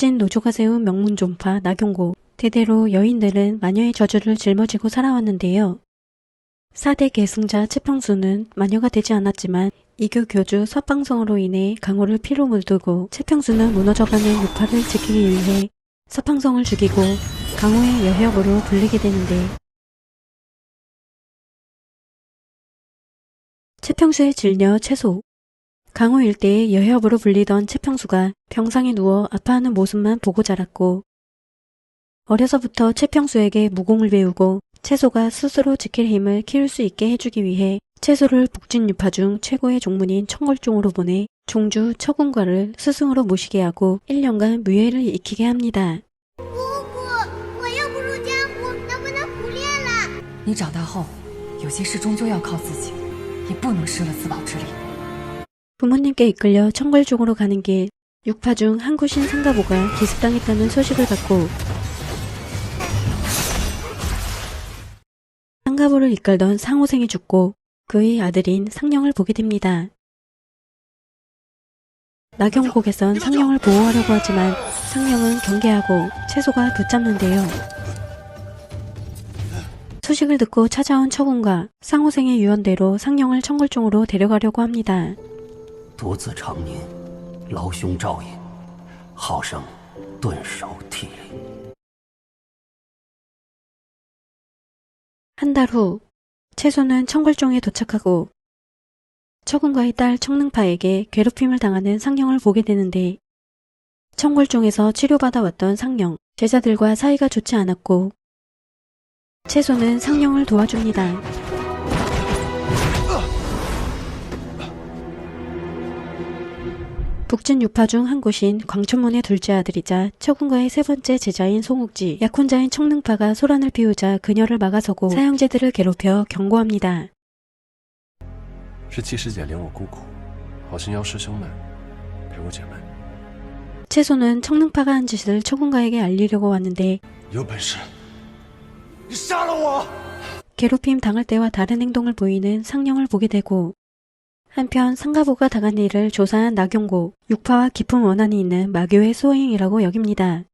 북진 노조가 세운 명문존파 나경고. 대대로 여인들은 마녀의 저주를 짊어지고 살아왔는데요. 4대 계승자 채평수는 마녀가 되지 않았지만 이교 교주 서팡성으로 인해 강호를 피로 물들고 채평수는 무너져가는 유파를 지키기 위해 서팡성을 죽이고 강호의 여협으로 불리게 되는데, 채평수의 질녀 채소. 강호 일대의 여협으로 불리던 채평수가 병상에 누워 아파하는 모습만 보고 자랐고, 어려서부터 채평수에게 무공을 배우고 채소가 스스로 지킬 힘을 키울 수 있게 해주기 위해 채소를 북진유파 중 최고의 종문인 청걸종으로 보내 종주 처군과를 스승으로 모시게 하고 1년간 무예를 익히게 합니다. 你长大后有些事终究要靠自己，也不能失了自保之力。 부모님께 이끌려 청걸종으로 가는 길, 육파 중 한구신 상가보가 기습당했다는 소식을 받고 상가보를 이끌던 상호생이 죽고 그의 아들인 상령을 보게 됩니다. 나경곡에선 상령을 보호하려고 하지만 상령은 경계하고 채소가 붙잡는데요. 소식을 듣고 찾아온 처군과 상호생의 유언대로 상령을 청걸종으로 데려가려고 합니다. 独自成年，劳兄照应，好生顿首涕零。 한 달 후, 채소는 청걸종에 도착하고 처군과의 딸 청능파에게 괴롭힘을 당하는 상령을 보게 되는데, 청걸종에서 치료받아 왔던 상령, 제자들과 사이가 좋지 않았고 채소는 상령을 도와줍니다. 북진 유파 중 한 곳인 광천문의 둘째 아들이자 처군과의 세 번째 제자인 송욱지, 약혼자인 청능파가 소란을 피우자 그녀를 막아서고 사형제들을 괴롭혀 경고합니다. 是七师姐怜我孤苦，好心邀师兄们陪我解闷。 채소는 청능파가 한 짓을 처군과에게 알리려고 왔는데 有本事，你杀了我！ 괴롭힘 당할 때와 다른 행동을 보이는 상령을 보게 되고, 한편 상가보가 당한 일을 조사한 나경고, 육파와 깊은 원한이 있는 마교의 수호행이라고 여깁니다.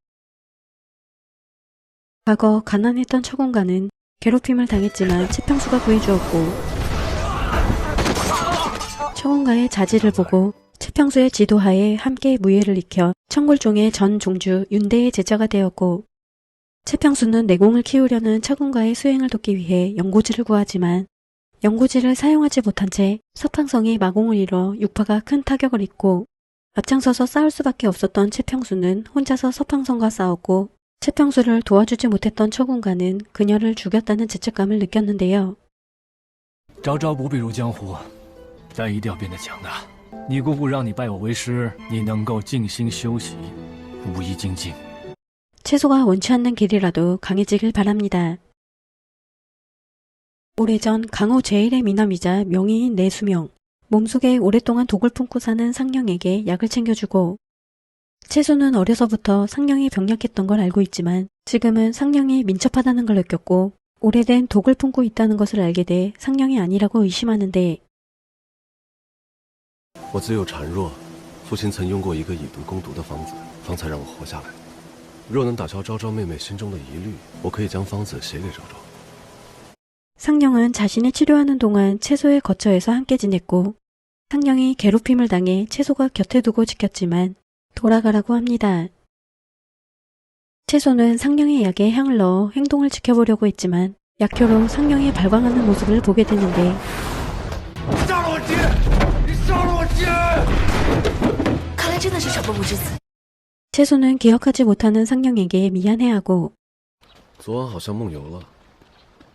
과거 가난했던 처군가는 괴롭힘을 당했지만 채평수가 구해주었고, 처군가의 자질을 보고 채평수의 지도하에 함께 무예를 익혀 청골종의 전 종주 윤대의 제자가 되었고, 채평수는 내공을 키우려는 처군가의 수행을 돕기 위해 연고지를 구하지만 연고지를 사용하지 못한 채 서팡성이 마공을 잃어 육파가 큰 타격을 입고 앞장서서 싸울 수밖에 없었던 채평수는 혼자서 서팡성과 싸웠고, 채평수를 도와주지 못했던 처군가는 그녀를 죽였다는 죄책감을 느꼈는데요. 朝朝不必如江湖，但一定要变得强大。你姑姑让你拜我为师，你能够静心修习，无疑精进。 채소가 원치 않는 길이라도 강해지길 바랍니다. 오래전 강호 제1의 미남이자 명의인 내수명, 몸속에 오랫동안 독을 품고 사는 상령에게 약을 챙겨주고, 채소는 어려서부터 상령이 병약했던 걸 알고 있지만 지금은 상령이 민첩하다는 걸 느꼈고 오래된 독을 품고 있다는 것을 알게 돼 상령이 아니라고 의심하는데, 我自幼孱弱，父亲曾用过一个以毒攻毒的方子，方才让我活下来。若能打消昭昭妹妹心中的疑虑，我可以将方子写给昭昭。 상령은 자신이 치료하는 동안 채소의 거처에서 함께 지냈고, 상령이 괴롭힘을 당해 채소가 곁에 두고 지켰지만 돌아가라고 합니다. 채소는 상령의 약에 향을 넣어 행동을 지켜보려고 했지만 약효로 상령이 발광하는 모습을 보게 되는데, 채소는 기억하지 못하는 상령에게 미안해하고 昨晚好像梦游了，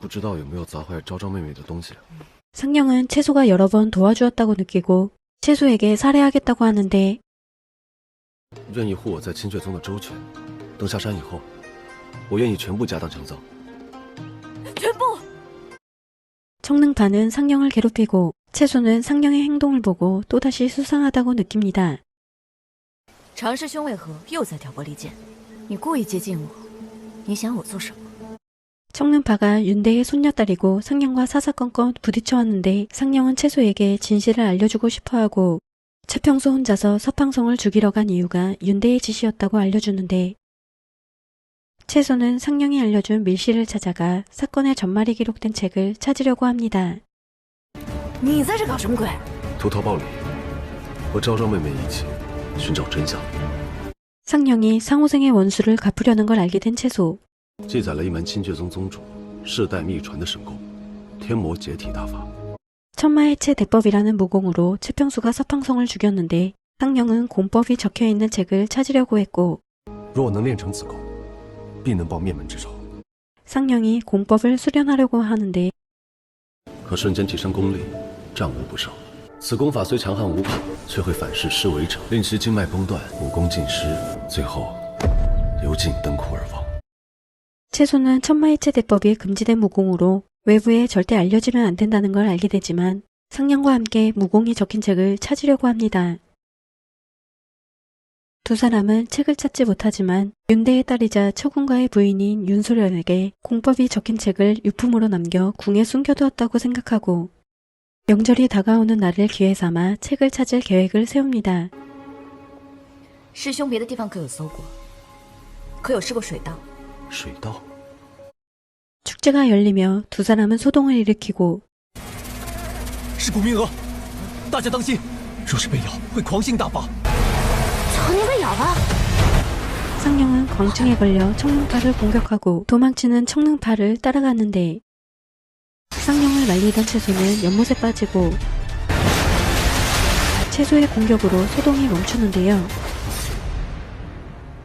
不知道有没有砸坏昭昭妹妹的东西。 상령은 채소가 여러 번 도와주었다고 느끼고 채소에게 살해하겠다고 하는데, 愿意护我在清阙宗的周全，等下山以后，我愿意全部家当长造。 청능파는 상령을 괴롭히고 채소는 상령의 행동을 보고 또다시 수상하다고 느낍니다. 常师兄为何又在挑拨离间？你故意接近我，你想我做什么？ 청능파가 윤대의 손녀딸이고 상령과 사사건건 부딪혀 왔는데 상령은 채소에게 진실을 알려주고 싶어하고 최평수 혼자서 서팡성을 죽이러 간 이유가 윤대의 짓이었다고 알려주는데 채소는 상령이 알려준 밀실을 찾아가 사건의 전말이 기록된 책을 찾으려고 합니다. 你在这搞什么鬼？图逃暴力，和昭昭妹妹一起寻找真相。 상령이 상호생의 원수를 갚으려는 걸 알게 된 채소. 记载了一门清阙宗宗主世代秘传的神功天魔解体大法。 천마해체 대법이라는 무공으로 최평수가 서팡성을 죽였는데 상령은 공법이 적혀있는 책을 찾으려고 했고 若我能练成此功，必能报灭门之仇。 상령이 공법을 수련하려고 하는데 可瞬间提升功力，战无不胜。此功法虽强悍无比，却会反噬施为者，令其经脉崩断，武功尽失，最后油尽灯枯而亡。 채소는 천마해체 대법이 금지된 무공으로 외부에 절대 알려지면 안 된다는 걸 알게 되지만 상령과 함께 무공이 적힌 책을 찾으려고 합니다. 두 사람은 책을 찾지 못하지만 윤대의 딸이자 처군가의 부인인 윤소련에게 공법이 적힌 책을 유품으로 남겨 궁에 숨겨두었다고 생각하고 명절이 다가오는 날을 기회 삼아 책을 찾을 계획을 세웁니다. 师兄别的地方可有搜过？可有试过水稻？水稻 축제가 열리며 두 사람은 소동을 일으키고 是古明娥，大家当心，若是被咬，会狂性大发。 曾经被咬了。 상령은 광증에 걸려 청능파를 공격하고 도망치는 청능파를 따라가는데 상령을 말리던 채소는 연못에 빠지고 채소의 공격으로 소동이 멈추는데요.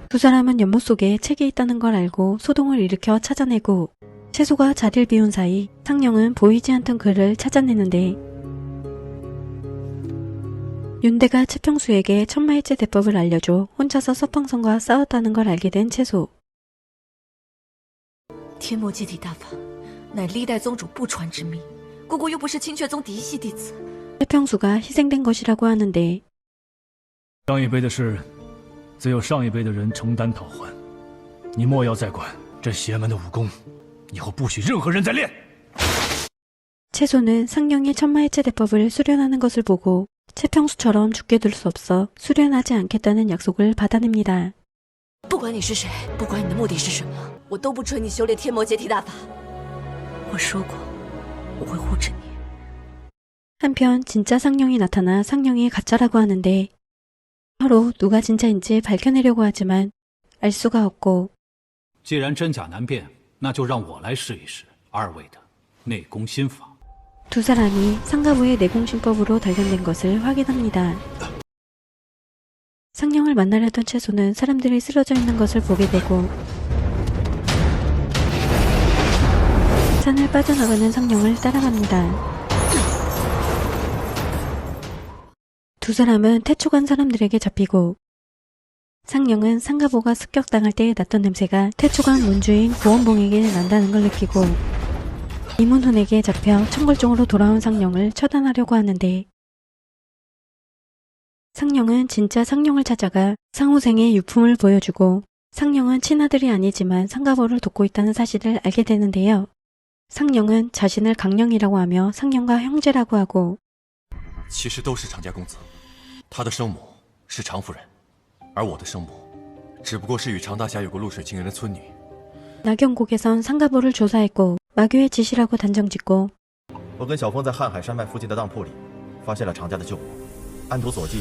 두 사람은 연못 속에 책이 있다는 걸 알고 소동을 일으켜 찾아내고 채소가 자리를 비운 사이 상령은 보이지 않던 글을 찾아내는데 윤대가 최평수에게 천마해체 대법을 알려줘 혼자서 서팡성과 싸웠다는 걸 알게 된 채소. 天魔解体大法乃历代宗主不传之秘，姑姑又不是清阙宗嫡系弟子。 최평수가 희생된 것이라고 하는데 上一辈的事，自有上一辈的人承担讨还。你莫要再管这邪门的武功，以后不许任何人再练。 채소는 상령이 천마해체 대법을 수련하는 것을 보고 최평수처럼 죽게 둘 수 없어 수련하지 않겠다는 약속을 받아냅니다. 不管你是谁，不管你的目的是什么，我都不准你修炼天魔解体大法。我说过，我会护着你。 한편 진짜 상령이 나타나 상령이 가짜라고 하는데 서로 누가 진짜인지 밝혀내려고 하지만 알 수가 없고 既然真假难辨，那就让我来试一试二位的内功心法。 두 사람이 상가부의 내공신법으로 단련된 것을 확인합니다. 상령을 만나려던 채소는 사람들이 쓰러져 있는 것을 보게 되고 산을 빠져나가는 상령을 따라갑니다. 두 사람은 태초간 사람들에게 잡히고 상령은 상가보가 습격당할 때 났던 냄새가 태초간 문주인 고원봉에게 난다는 걸 느끼고 이문훈에게 잡혀 청골종으로 돌아온 상령을 처단하려고 하는데 상령은 진짜 상령을 찾아가 상호생의 유품을 보여주고 상령은 친아들이 아니지만 상가보를 돕고 있다는 사실을 알게 되는데요. 상령은 자신을 강령이라고 하며 상령과 형제라고 하고 其实都是常家公子，他的生母是常夫人，而我的生母只不过是与常大侠有过露水情缘的村女。 나경곡에선 상가보를 조사했고 마교의 짓이라고 단정짓고 我跟小峰在瀚海山脉附近的当铺里发现了常家的旧物，按图索骥，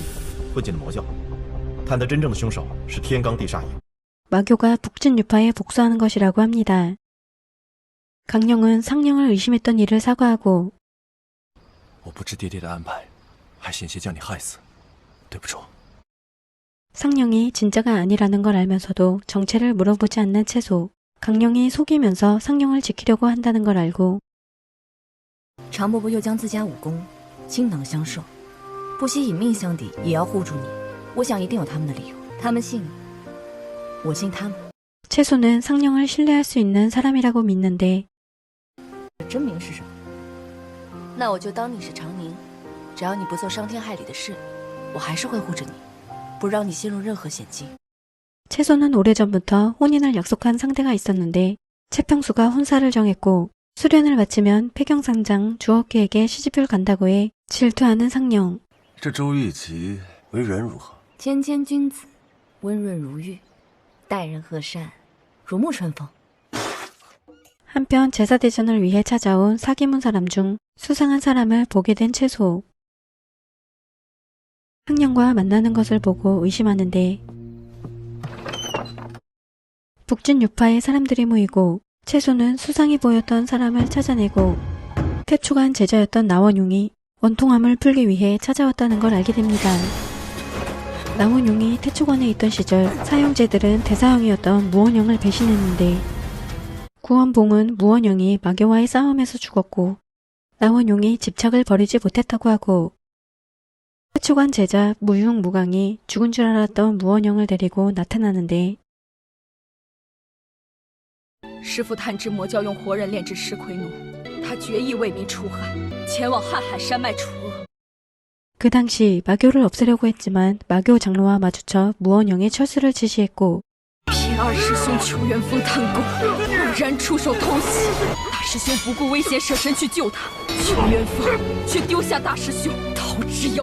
混进了魔教，探得真正的凶手是天罡地煞影。 마교가 북진 유파에 복수하는 것이라고 합니다. 강령은 상령을 의심했던 일을 사과하고 我不知爹爹的安排，还险些将你害死，对不住。 상령이 진짜가 아니라는 걸 알면서도 정체를 물어보지 않는 채소. 강령이 속이면서 상령을 지키려고 한다는 걸 알고 常伯伯又将自家武功倾囊相授，不惜以命相抵，也要护住你。我想一定有他们的理由，他们信你，我信他们。 채소는 상령을 신뢰할 수 있는 사람이라고 믿는데 真名是什么？那我就当你是常宁，只要你不做伤天害理的事，我还是会护着你，不让你陷入任何险境。 채소는 오래전부터 혼인을 약속한 상대가 있었는데 최평수가 혼사를 정했고 수련을 마치면 폐경상장 주억기에게 시집을 간다고 해 질투하는 상령. 这周玉琪为人如何？谦谦君子，温润如玉，待人和善，如沐春风。 한편 제사대전을 위해 찾아온 사기문 사람 중 수상한 사람을 보게 된 채소. 상령과 만나는 것을 보고 의심하는데 북진 유파의 사람들이 모이고 채소는 수상해 보였던 사람을 찾아내고 태초간 제자였던 나원용이 원통함을 풀기 위해 찾아왔다는 걸 알게 됩니다. 나원용이 태초관에 있던 시절 사형제들은 대사형이었던 무원영을 배신했는데 구원봉은 무원영이 마교와의 싸움에서 죽었고 나원용이 집착을 버리지 못했다고 하고 태초관 제자 무육무강이 죽은 줄 알았던 무원영을 데리고 나타나는데 师父探知魔教用活人炼制尸魁弩，他决意为民除害，前往瀚海山脉除恶。 그 당시 마교를 없애려고 했지만 마교 장로와 마주쳐 무원영의 철수를 지시했고 骗二师兄求元峰贪功，偶然出手偷袭，大师兄不顾危险舍身去救他，求元峰却丢下大师兄逃之夭。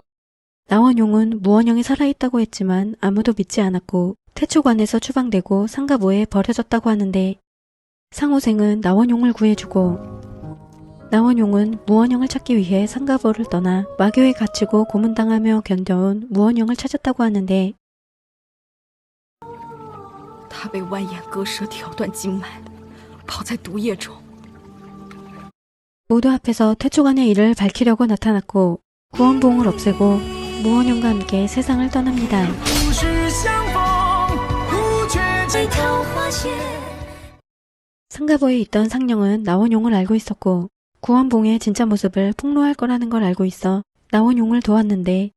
나원용은 무원영이 살아있다고 했지만 아무도 믿지 않았고 태초관에서 추방되고 상가보에 버려졌다고 하는데 상호생은 나원용을 구해주고 나원용은 무원영을 찾기 위해 상가보를 떠나 마교에 갇히고 고문당하며 견뎌온 무원영을 찾았다고 하는데 他被蜿蜒割舌挑断经脉，泡在毒液中。 모두 앞에서 태초관의 일을 밝히려고 나타났고 구원봉을 없애고 무원영과 함께 세상을 떠납니다. 상가보에 있던 상령은 나원용을 알고 있었고 구원봉의 진짜 모습을 폭로할 거라는 걸 알고 있어 나원용을 도왔는데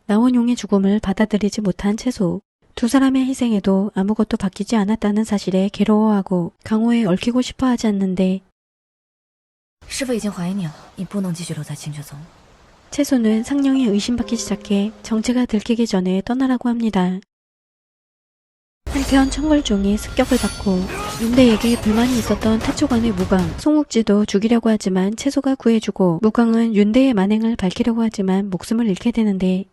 나원용의 죽음을 받아들이지 못한 채소. 두 사람의 희생에도 아무것도 바뀌지 않았다는 사실에 괴로워하고 강호에 얽히고 싶어 하지 않는데 师父已经怀疑你了，你不能继续留在清绝宗。 채소는 상령이 의심받기 시작해 정체가 들키기 전에 떠나라고 합니다. 한편 청걸종이 습격을 받고 윤대에게 불만이 있었던 태초관의 무광, 송욱지도 죽이려고 하지만 채소가 구해주고 무광은 윤대의 만행을 밝히려고 하지만 목숨을 잃게 되는데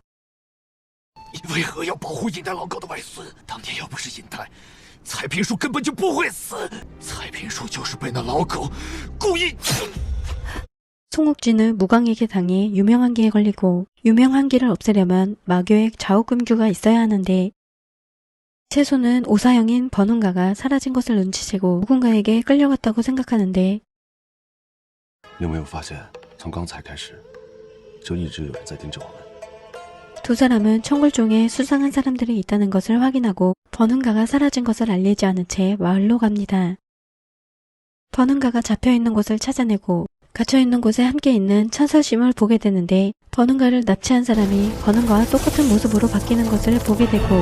你为何要保护尹代老狗的外孙？当年要不是尹代，蔡平树根本就不会死。蔡平树就是被那老狗故意。 송욱지는 무광에게 당해 유명한기에 걸리고 유명한기를 없애려면 마교에 좌우금규가 있어야 하는데 채소는 오사형인 번운가가 사라진 것을 눈치채고 누군가에게 끌려갔다고 생각하는데 有没有发现从刚才开始就一直有人在盯着我们 두 사람은 청굴종에 수상한 사람들이 있다는 것을 확인하고 번운가가 사라진 것을 알리지 않은 채 마을로 갑니다. 번운가가 잡혀있는 곳을 찾아내고 갇혀있는 곳에 함께 있는 천설심을 보게 되는데 번운가를 납치한 사람이 번운가와 똑같은 모습으로 바뀌는 것을 보게 되고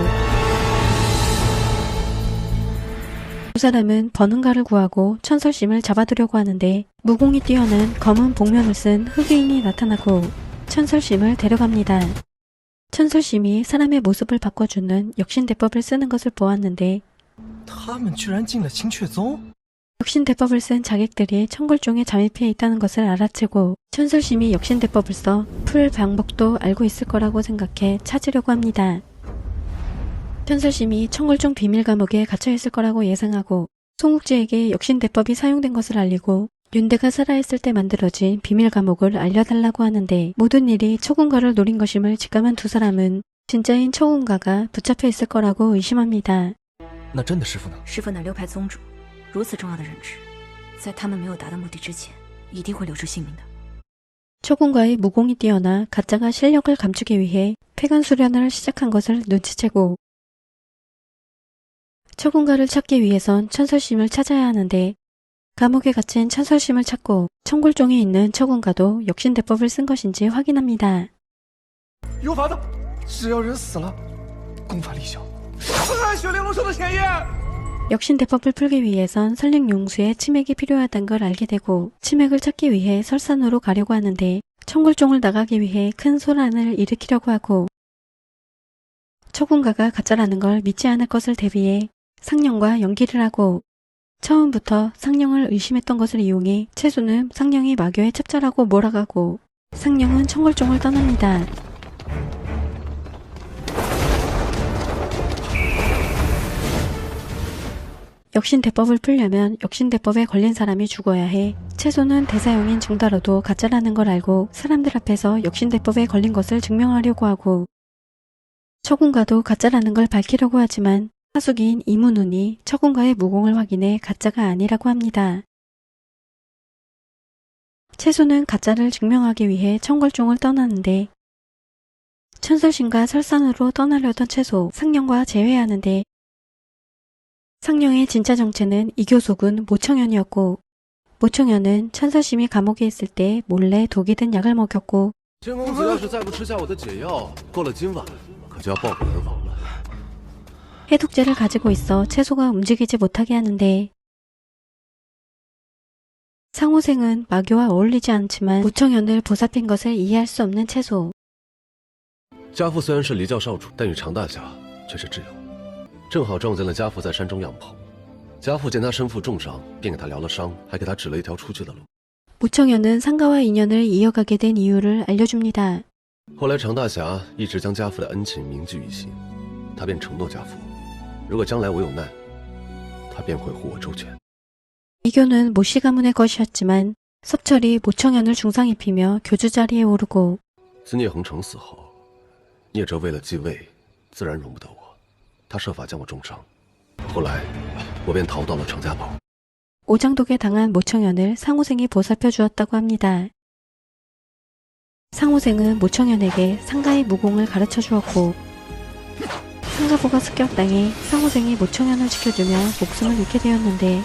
두 사람은 번운가를 구하고 천설심을 잡아두려고 하는데 무공이 뛰어난 검은 복면을 쓴 흑인이 나타나고 천설심을 데려갑니다. 천설심이 사람의 모습을 바꿔주는 역신대법을 쓰는 것을 보았는데 他们居然进了清阙宗？ 역신대법을 쓴 자객들이 청굴종에 잠입해 있다는 것을 알아채고 천설심이 역신대법을 써 풀 방법도 알고 있을 거라고 생각해 찾으려고 합니다. 천설심이 청굴종 비밀감옥에 갇혀있을 거라고 예상하고 송욱지에게 역신대법이 사용된 것을 알리고 윤대가 살아있을 때 만들어진 비밀감옥을 알려달라고 하는데 모든 일이 초군가를 노린 것임을 직감한 두 사람은 진짜인 초군가가 붙잡혀 있을 거라고 의심합니다. 那真的师傅呢？师傅乃六派宗主，如此重要的人质，在他们没有达到目的之前，一定会留住性命的。 초군가의 무공이 뛰어나 가짜가 실력을 감추기 위해 폐간수련을 시작한 것을 눈치채고 초군가를 찾기 위해선 천설심을 찾아야 하는데 감옥에 갇힌 천설심을 찾고 청굴종에 있는 초군가도 역신대법을 쓴 것인지 확인합니다. 有法的，只要人死了，功法立效，按血玲珑兽的前夜。 역신대법을 풀기 위해선 설령용수의 치맥이 필요하다는 걸 알게 되고 치맥을 찾기 위해 설산으로 가려고 하는데 청굴종을 나가기 위해 큰 소란을 일으키려고 하고 초군가가 가짜라는 걸 믿지 않을 것을 대비해 상령과 연기를 하고 처음부터 상령을 의심했던 것을 이용해 채수는 상령이 마교에 첩절하고 몰아가고 상령은 청굴종을 떠납니다. 역신대법을 풀려면 역신대법에 걸린 사람이 죽어야 해. 채소는 대사용인 증다로도 가짜라는 걸 알고 사람들 앞에서 역신대법에 걸린 것을 증명하려고 하고, 처군가도 가짜라는 걸 밝히려고 하지만 하숙인 이문운이 처군가의 무공을 확인해 가짜가 아니라고 합니다. 채소는 가짜를 증명하기 위해 청궐종을 떠나는데, 천설신과 설산으로 떠나려던 채소 상령과 재회하는데, 상령의 진짜 정체는 이교속은 모청현이었고, 모청현은 천설심이 감옥에 있을 때 몰래 독이 든 약을 먹였고, 千公子要是再不吃下我的解药，过了今晚可就要暴毙而亡了。 해독제를 가지고 있어 채소가 움직이지 못하게 하는데, 상호생은 마교와 어울리지 않지만 모청현을 보살핀 것을 이해할 수 없는 채소. 家父虽然是离教少主，但与常大侠却是挚友。正好撞见了家父在山中养跑，家父见他身负重伤，便给他疗了伤，还给他指了一条出去的路。 모청현은 상가와 인연을 이어가게 된 이유를 알려줍니다. 后来常大侠一直将家父的恩情铭记于心，他便承诺家父，如果将来我有难，他便会护我周全。 이교는 모씨 가문의 것이었지만 섭철이 모청현을 중상 입히며 교주 자리에 오르고, 自聂恒成死后，聂哲为了继位，自然容不得我，他设法将我重伤。后来，我便逃到了常家堡。 오장독에 당한 모청현을 상호생이 보살펴 주었다고 합니다. 상호생은 모청현에게 상가의 무공을 가르쳐 주었고, 상가보가 습격당해 상호생이 모청현을 지켜주며 목숨을 잃게 되었는데,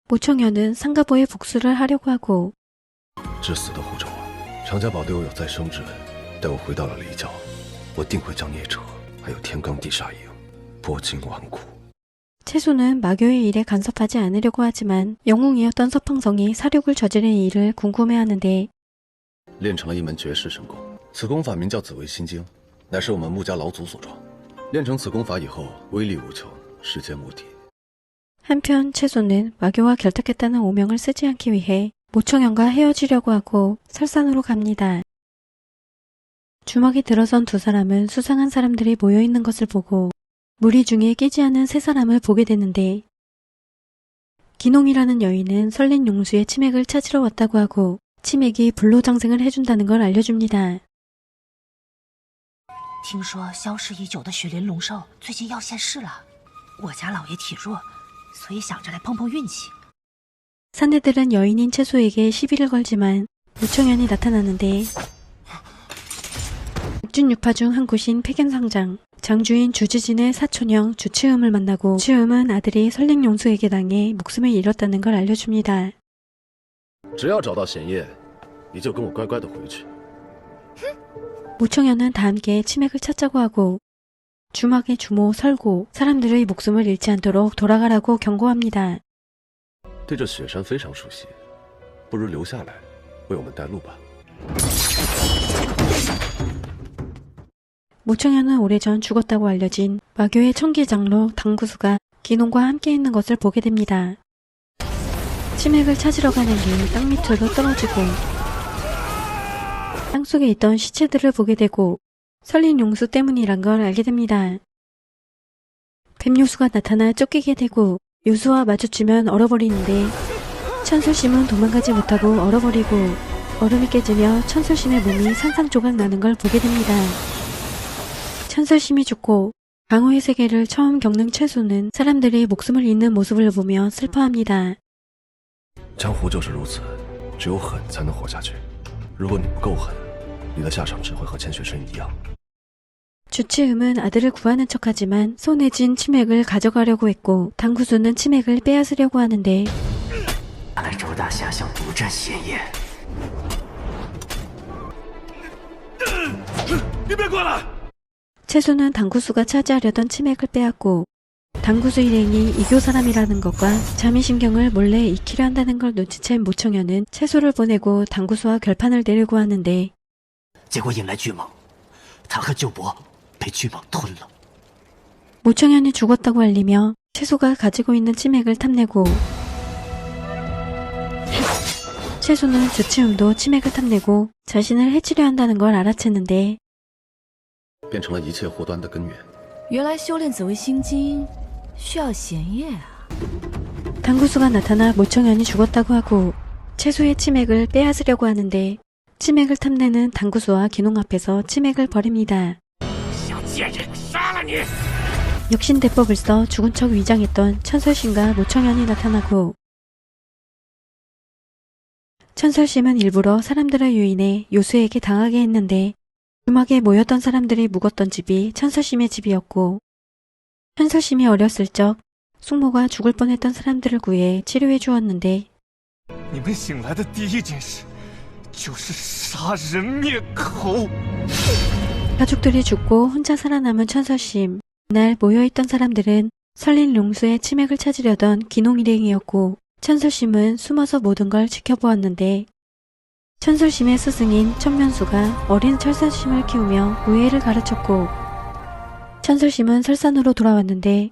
모청현은 상가보의 복수를 하려고 하고, 至死的护着我，常家堡对我有再生之恩。待我回到了离教，我定会将聂哲还有天罡地煞营剥尽완구。 채소는 마교의 일에 간섭하지 않으려고 하지만 영웅이었던 서팡성이 사륙을 저지른 일을 궁금해하는데, 练成了一门绝世神功，此功法名叫紫微心经，乃是我们穆家老祖所创。练成此功法以后，威力无穷，世间无敌。 한편 채소는 마교와 결탁했다는 오명을 쓰지 않기 위해 모청현과 헤어지려고 하고 설산으로 갑니다. 주먹이 들어선 두 사람은 수상한 사람들이 모여있는 것을 보고 무리 중에 끼지 않은 세 사람을 보게 되는데, 기농이라는 여인은 설린 용수의 치맥을 찾으러 왔다고 하고 치맥이 불로장생을 해준다는 걸 알려줍니다. 听说消失已久的雪林龙兽最近要现世了，我家老爷体弱，所以想着来碰碰运气。 사내들은 여인인 채소에게 시비를 걸지만 모청현이 나타나는데, 육진육파 중 한 곳인 폐견상장, 장주인 주지진의 사촌형 주치음을 만나고, 주치음은 아들이 설링용수에게 당해 목숨을 잃었다는 걸 알려줍니다. 只要找到贤业，你就跟我乖乖的回去。 모청현은 다 함께 치맥을 찾자고 하고, 주막의 주모 설고 사람들의 목숨을 잃지 않도록 돌아가라고 경고합니다. 对这雪山非常熟悉，不如留下来为我们带路吧。 모청현은 오래전 죽었다고 알려진 마교의 청기장로 당구수가 기농과 함께 있는 것을 보게 됩니다. 치맥을 찾으러 가는 길 땅 밑으로 떨어지고, 땅속에 있던 시체들을 보게 되고 설린 용수 때문이란 걸 알게 됩니다. 뱀요수가 나타나 쫓기게 되고 요수와 마주치면 얼어버리는데, 천술심은 도망가지 못하고 얼어버리고 얼음이 깨지며 천술심의 몸이 산산조각 나는 걸 보게 됩니다. 천술심이 죽고 강호의 세계를 처음 겪는 채소는 사람들이 목숨을 잃는 모습을 보며 슬퍼합니다. 江湖就是如此，只有狠才能活下去。如果你不够狠，你的下场只会和钱学森一样。 주치음은 아들을 구하는 척하지만 손에 쥔 치맥을 가져가려고 했고, 당구수는 치맥을 빼앗으려고 하는데, 看来周大侠想独占贤业。你别过来！ 채소는 당구수가 차지하려던 치맥을 빼앗고, 당구수 일행이 이교 사람이라는 것과 자미신경을 몰래 익히려 한다는 걸 눈치챈 모청현은 채소를 보내고 당구수와 결판을 내려고 하는데, 结果引来巨蟒，他和舅伯被巨蟒吞了。 모청현이 죽었다고 알리며 채소가 가지고 있는 치맥을 탐내고, 채소는 주치음도 치맥을 탐내고 자신을 해치려 한다는 걸 알아챘는데, 变成了一切祸端的根源。原来修炼紫微心经需要贤业啊！ 당구수가 나타나 모청현이 죽었다고 하고 채소의 치맥을 빼앗으려고 하는데 치맥을 탐내는 당구수와 기농 앞에서 치맥을 버립니다. 역신대법을 써 죽은 척 위장했던 천설심과 모청현이 나타나고 천설심은 일부러 사람들을 유인해 요수에게 당하게 했는데 주막에 모였던 사람들이 묵었던 집이 천설심의 집이었고 천설심이 어렸을 적 숙모가 죽을 뻔했던 사람들을 구해 치료해 주었는데 가족들이 죽고 혼자 살아남은 천설심. 그날 모여있던 사람들은 설린 용수의 치맥을 찾으려던 기농 일행이었고 천설심은 숨어서 모든 걸 지켜보았는데 천설심의 스승인 천면수가 어린 천설심을 키우며 무예를 가르쳤고 천설심은 설산으로 돌아왔는데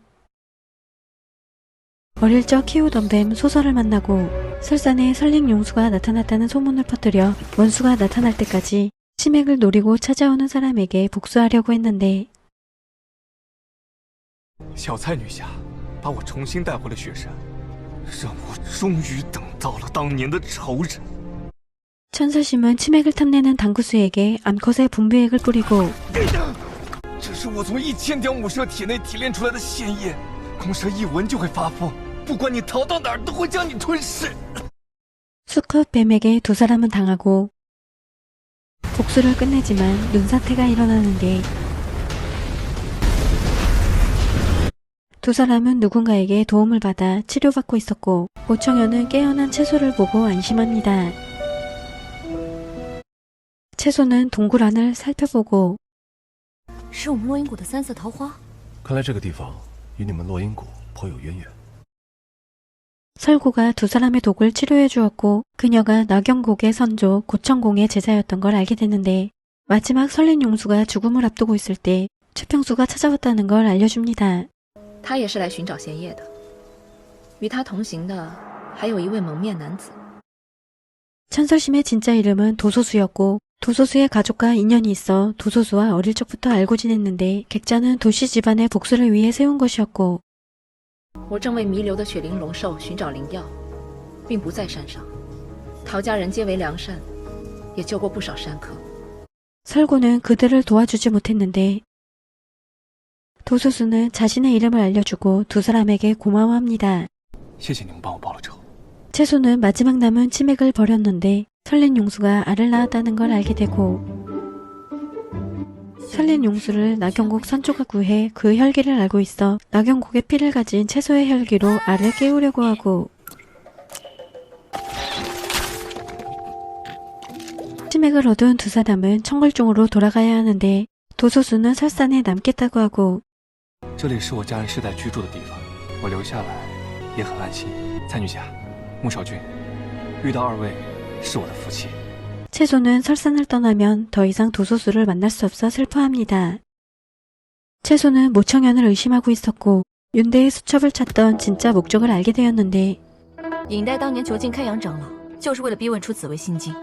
어릴 적 키우던 뱀 소설을 만나고 설산에 설린 용수가 나타났다는 소문을 퍼뜨려 원수가 나타날 때까지 치맥을 노리고 찾아오는 사람에게 복수하려고 했는데 小蔡女侠把我重新带回了雪山，让我终于等到了当年的仇人。 천설심은 치맥을 탐내는 당구수에게 암컷의 분비액을 뿌리고 这是我从1000条母蛇体内提炼出来的鲜液，公蛇一闻就会发疯，不管你逃到哪儿都会将你吞噬。 수컷 뱀에게 두 사람은 당하고 복수를 끝내지만 눈사태가 일어나는데 두 사람은 누군가에게 도움을 받아 치료받고 있었고 모청현은 깨어난 채소를 보고 안심합니다. 채소는 동굴 안을 살펴보고 是我们落阴谷的3色桃花。看来这个地方与你们落阴谷颇有渊源。 설고가 두 사람의 독을 치료해 주었고 그녀가 나경곡의 선조 고천공의 제자였던 걸 알게 됐는데 마지막 설린 용수가 죽음을 앞두고 있을 때 최평수가 찾아왔다는 걸 알려줍니다. 他也是来寻找贤业的，与他同行的还有一位蒙面男子。 천설심의 진짜 이름은 도소수였고 도소수의 가족과 인연이 있어 도소수와 어릴 적부터 알고 지냈는데 객자는 도시 집안의 복수를 위해 세운 것이었고 我正为弥留的雪灵龙兽寻找灵药，并不在山上。陶家人皆为良善，也救过不少山客。 설고는 그들을 도와주지 못했는데 도소수는 자신의 이름을 알려주고 두 사람에게 고마워합니다. 谢谢你们帮我报了仇。 채소는 마지막 남은 치맥을 버렸는데 설린 용수가 알을 낳았다는 걸 알게 되고 설린 용수를 나경곡 선조가 구해 그 혈기를 알고 있어 나경곡의 피를 가진 채소의 혈기로 알을 깨우려고 하고 치맥을 얻은 두 사람은 청궐중으로 돌아가야 하는데 도소수는 설산에 남겠다고 하고 这里是我家人世代居住的地方，我留下来也很安心。蔡女侠，穆少君，遇到二位是我的福气。 채소는 설산을 떠나면 더 이상 도소수를 만날 수 없어 슬퍼합니다. 채소는 모청현을 의심하고 있었고 윤대의 수첩을 찾던 진짜 목적을 알게 되었는데 尹代当年囚禁开阳长老，就是为了逼问出紫薇心经。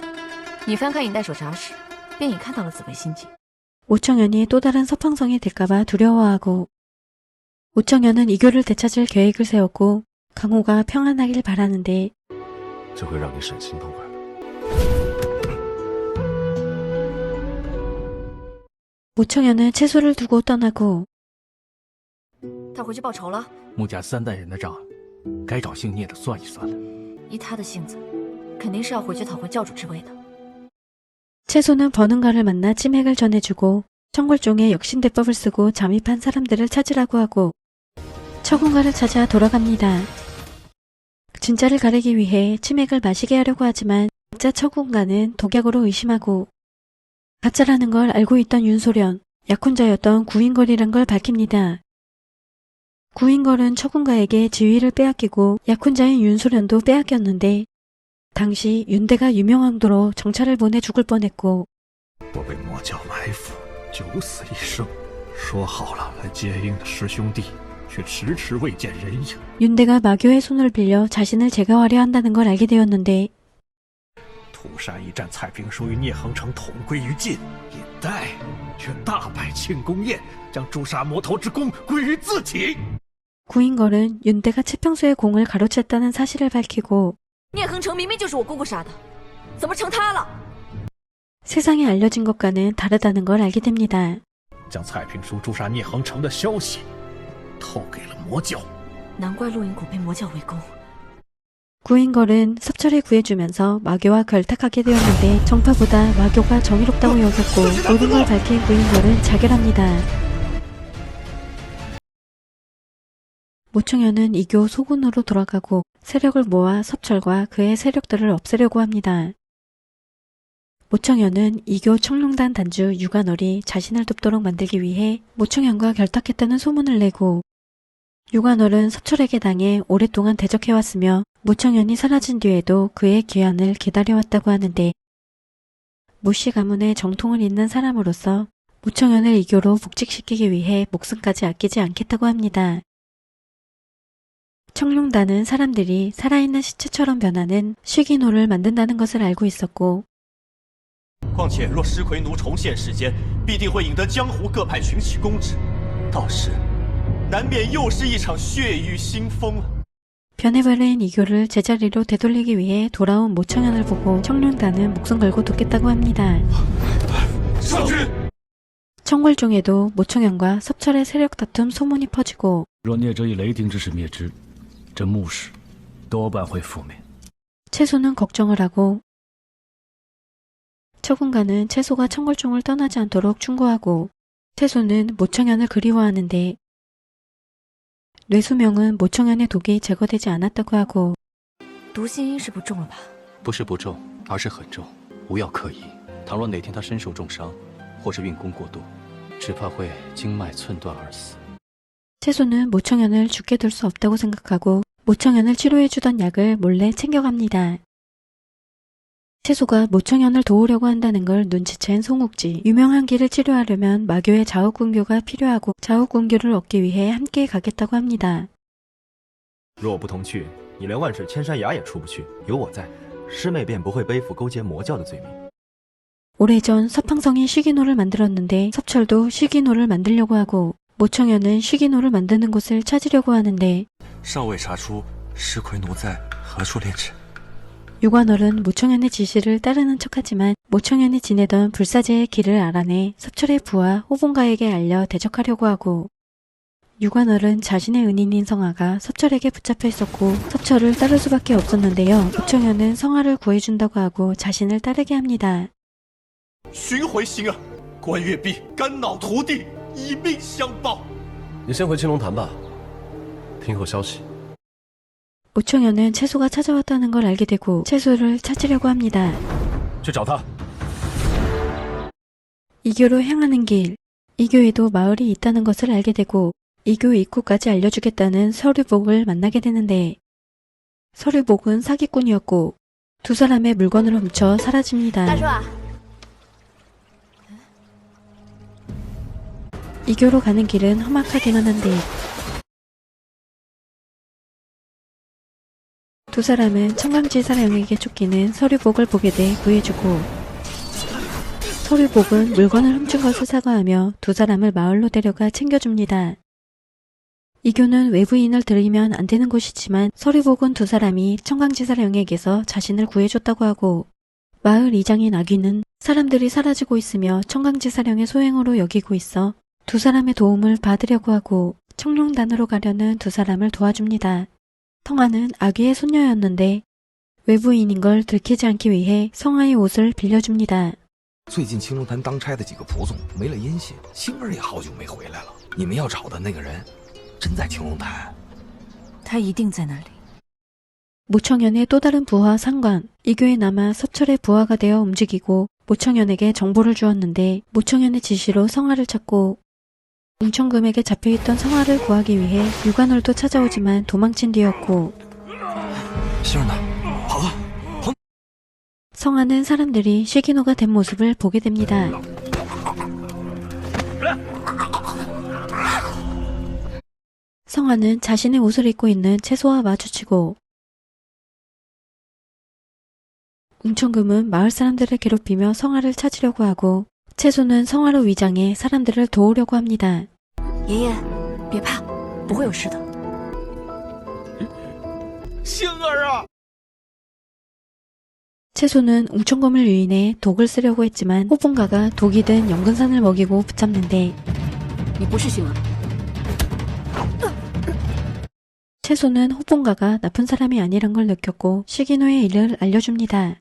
你翻开尹代手札时，便已看到了紫薇心经。 모청현이 또 다른 서팡성이 될까봐 두려워하고 모청현은 이교를 되찾을 계획을 세웠고 강호가 평안하길 바라는데 这会让你省心痛快的。 모청현은 채소를 두고 떠나고 他回去报仇了。穆家3代人的账，该找姓聂的算一算了。依他的性子，肯定是要回去讨回教主之位的。 채소는 버는가를 만나 치맥을 전해주고 청궐종에 역신대법을 쓰고 잠입한 사람들을 찾으라고 하고 처군가를 찾아 돌아갑니다. 진짜를 가리기 위해 치맥을 마시게 하려고 하지만 진짜 처군가는 독약으로 의심하고 가짜라는 걸 알고 있던 윤소련, 약혼자였던 구인걸이란 걸 밝힙니다. 구인걸은 처군가에게 지위를 빼앗기고 약혼자인 윤소련도 빼앗겼는데 당시 윤대가 유명왕도로 정찰을 보내 죽을 뻔했고 我被魔教埋伏，九死一生，说好了来接应的师兄弟，却迟迟未见人影。 윤대가 마교의 손을 빌려 자신을 제거하려 한다는 걸 알게 되었는데 屠山一战，蔡平叔与聂恒成同归于尽，尹代却大摆庆功宴，将诛杀魔头之功归于自己。 구인걸은 윤대가 채평수의 공을 가로챘다는 사실을 밝히고 聂恒成明明就是我姑姑杀的，怎么成他了？ 세상에 알려진 것과는 다르다는 걸 알게 됩니다. 将蔡平书诛杀聂恒成的消息透给了魔教，难怪陆影谷被魔教围攻。 구인걸은 섭철을 구해주면서 마교와 결탁하게 되었는데 정파보다 마교가 정의롭다고 여겼고 모든 걸 밝힌 구인걸은 자결합니다. 모청현은 이교 소군으로 돌아가고 세력을 모아 섭철과 그의 세력들을 없애려고 합니다. 모청현은 이교 청룡단 단주 유관월이 자신을 돕도록 만들기 위해 모청현과 결탁했다는 소문을 내고 유관월은 섭철에게 당해 오랫동안 대적해왔으며 모청현이 사라진 뒤에도 그의 귀환을 기다려왔다고 하는데 모씨 가문의 정통을 잇는 사람으로서 모청현을 이교로 복직시키기 위해 목숨까지 아끼지 않겠다고 합니다. 청룡단은 사람들이 살아있는 시체처럼 변하는 쉬기노를 만든다는 것을 알고 있었고 况且若石奎奴重现世间，必定会引得江湖各派群起攻之，到时难免又是一场血雨腥风。 변해버린 이교를 제자리로 되돌리기 위해 돌아온 모청현을 보고 청룡단은 목숨 걸고 돕겠다고 합니다. 청궐 중에도 모청현과 섭철의 세력 다툼 소문이 퍼지고 若聂哲以雷霆之势灭之，这穆氏多半会覆灭。 채소는 걱정을 하고 처군가는 채소가 청궐중을 떠나지 않도록 충고하고 채소는 모청현을 그리워하는데 뇌수명은 모청현의 독이 제거되지 않았다고 하고 毒性应是不重了吧？不是不重，而是很重，无药可医。倘若哪天他身受重伤，或是运功过度，只怕会经脉寸断而死。 채소는 모청현을 죽게 둘 수 없다고 생각하고 모청현을 치료해주던 약을 몰래 챙겨갑니다. 채소가 모청현을 도우려고 한다는 걸 눈치챈 송욱지. 유명한 길을 치료하려면 마교의 자욱군교가 필요하고 자욱군교를 얻기 위해 함께 가겠다고 합니다. 若我不同去，你连万水千山崖也出不去。有我在，师妹便不会背负勾结魔教的罪名。 오래전 서팡성이 쉬기노를 만들었는데 섭철도 쉬기노를 만들려고 하고 모청현은 쉬기노를 만드는 곳을 찾으려고 하는데 尚未查出石奎奴在何处炼制。 유관월은 모청현의 지시를 따르는 척하지만 모청현이 지내던 불사제의 길을 알아내 섭철의 부하 호봉가에게 알려 대적하려고 하고 유관월은 자신의 은인인 성아가 섭철에게 붙잡혀 있었고 섭철을 따를 수밖에 없었는데요. 모청현은 성아를 구해준다고 하고 자신을 따르게 합니다. 寻回心啊！关月璧肝脑涂地，以命相报。你先回青龙潭吧，听候消息。 모청현은 채소가 찾아왔다는 걸 알게 되고 채소를 찾으려고 합니다. 去找他。 이교로 향하는 길, 이교에도 마을이 있다는 것을 알게 되고 이교 입구까지 알려주겠다는 서류복을 만나게 되는데 서류복은 사기꾼이었고 두 사람의 물건을 훔쳐 사라집니다. 이교로 가는 길은 험악하기만 한데 두 사람은 청강지 사령에게 쫓기는 서류복을 보게 돼 구해주고 서류복은 물건을 훔친 것을 사과하며 두 사람을 마을로 데려가 챙겨줍니다. 이교는 외부인을 들이면 안 되는 곳이지만 서류복은 두 사람이 청강지 사령에게서 자신을 구해줬다고 하고 마을 이장인 아귀는 사람들이 사라지고 있으며 청강지 사령의 소행으로 여기고 있어 두 사람의 도움을 받으려고 하고 청룡단으로 가려는 두 사람을 도와줍니다. 성아는 아귀의 손녀였는데 외부인인 걸 들키지 않기 위해 성아의 옷을 빌려줍니다. 最近青龙潭当差的几个仆从没了音信，星儿也好久没回来了。你们要找的那个人，真在青龙潭？他一定在那里。 모청현의 또 다른 부하 상관, 이교에 남아 섭철의 부하가 되어 움직이고 모청현에게 정보를 주었는데 모청현의 지시로 성아를 찾고 웅천금에게 잡혀있던 성아를 구하기 위해 유관월도 찾아오지만 도망친 뒤였고 성아는 사람들이 쉬기노가 된 모습을 보게 됩니다. 성아는 자신의 옷을 입고 있는 채소와 마주치고 웅천금은 마을 사람들을 괴롭히며 성아를 찾으려고 하고 채소는 성아로 위장해 사람들을 도우려고 합니다. 爷爷，别怕，不会有事的。星儿啊！ 채소는 웅천검을 유인해 독을 쓰려고 했지만 호봉가가 독이 든 연근산을 먹이고 붙잡는데 채소는 호봉가가 나쁜 사람이 아니란 걸 느꼈고 시기노의 일을 알려줍니다.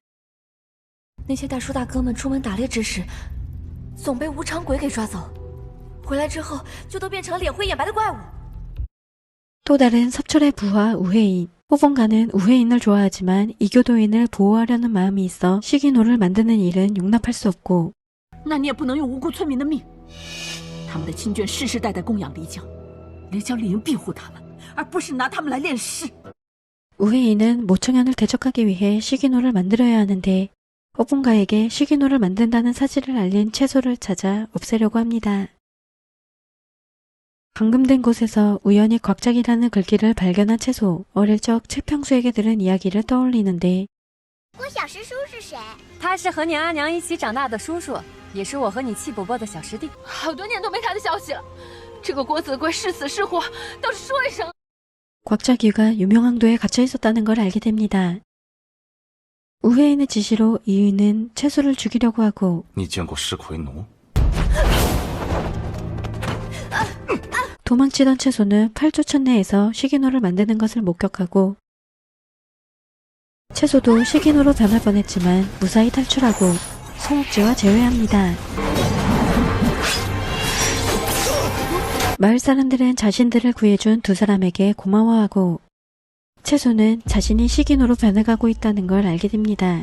那些大叔大哥们出门打猎之时，总被无常鬼给抓走，回来之后就都变成了脸灰眼白的怪物。 또 다른 섭철의 부하 우회인. 호봉가는 우회인을 좋아하지만 이교도인을 보호하려는 마음이 있어 시기노를 만드는 일은 용납할 수 없고 那你也不能用无辜村民的命。他们的亲眷世世代代供养黎江，黎江理应庇护他们，而不是拿他们来炼尸。 우회인은 모청현을 대적하기 위해 시기노를 만들어야 하는데 호봉가에게 시기노를 만든다는 사실을 알린 채소를 찾아 없애려고 합니다. 감금된 곳에서 우연히 곽작이라는 글귀를 발견한 채소. 어릴 적 최평수에게 들은 이야기를 떠올리는데 我小师叔是谁？他是和你阿娘一起长大的叔叔，也是我和你气伯伯的小师弟。好多年都没他的消息了，这个郭子贵是死是活，倒是说一声。 곽작이가 유명항도에 갇혀 있었다는 걸 알게 됩니다. 우회인의 지시로 이유는 채소를 죽이려고 하고 你见过尸魁奴？ 도망치던 채소는 8조 천내에서 시기노를 만드는 것을 목격하고 채소도 시기노로 변할 뻔했지만 무사히 탈출하고 송옥지와 재회합니다. 마을 사람들은 자신들을 구해준 두 사람에게 고마워하고 채소는 자신이 시기노로 변해가고 있다는 걸 알게 됩니다.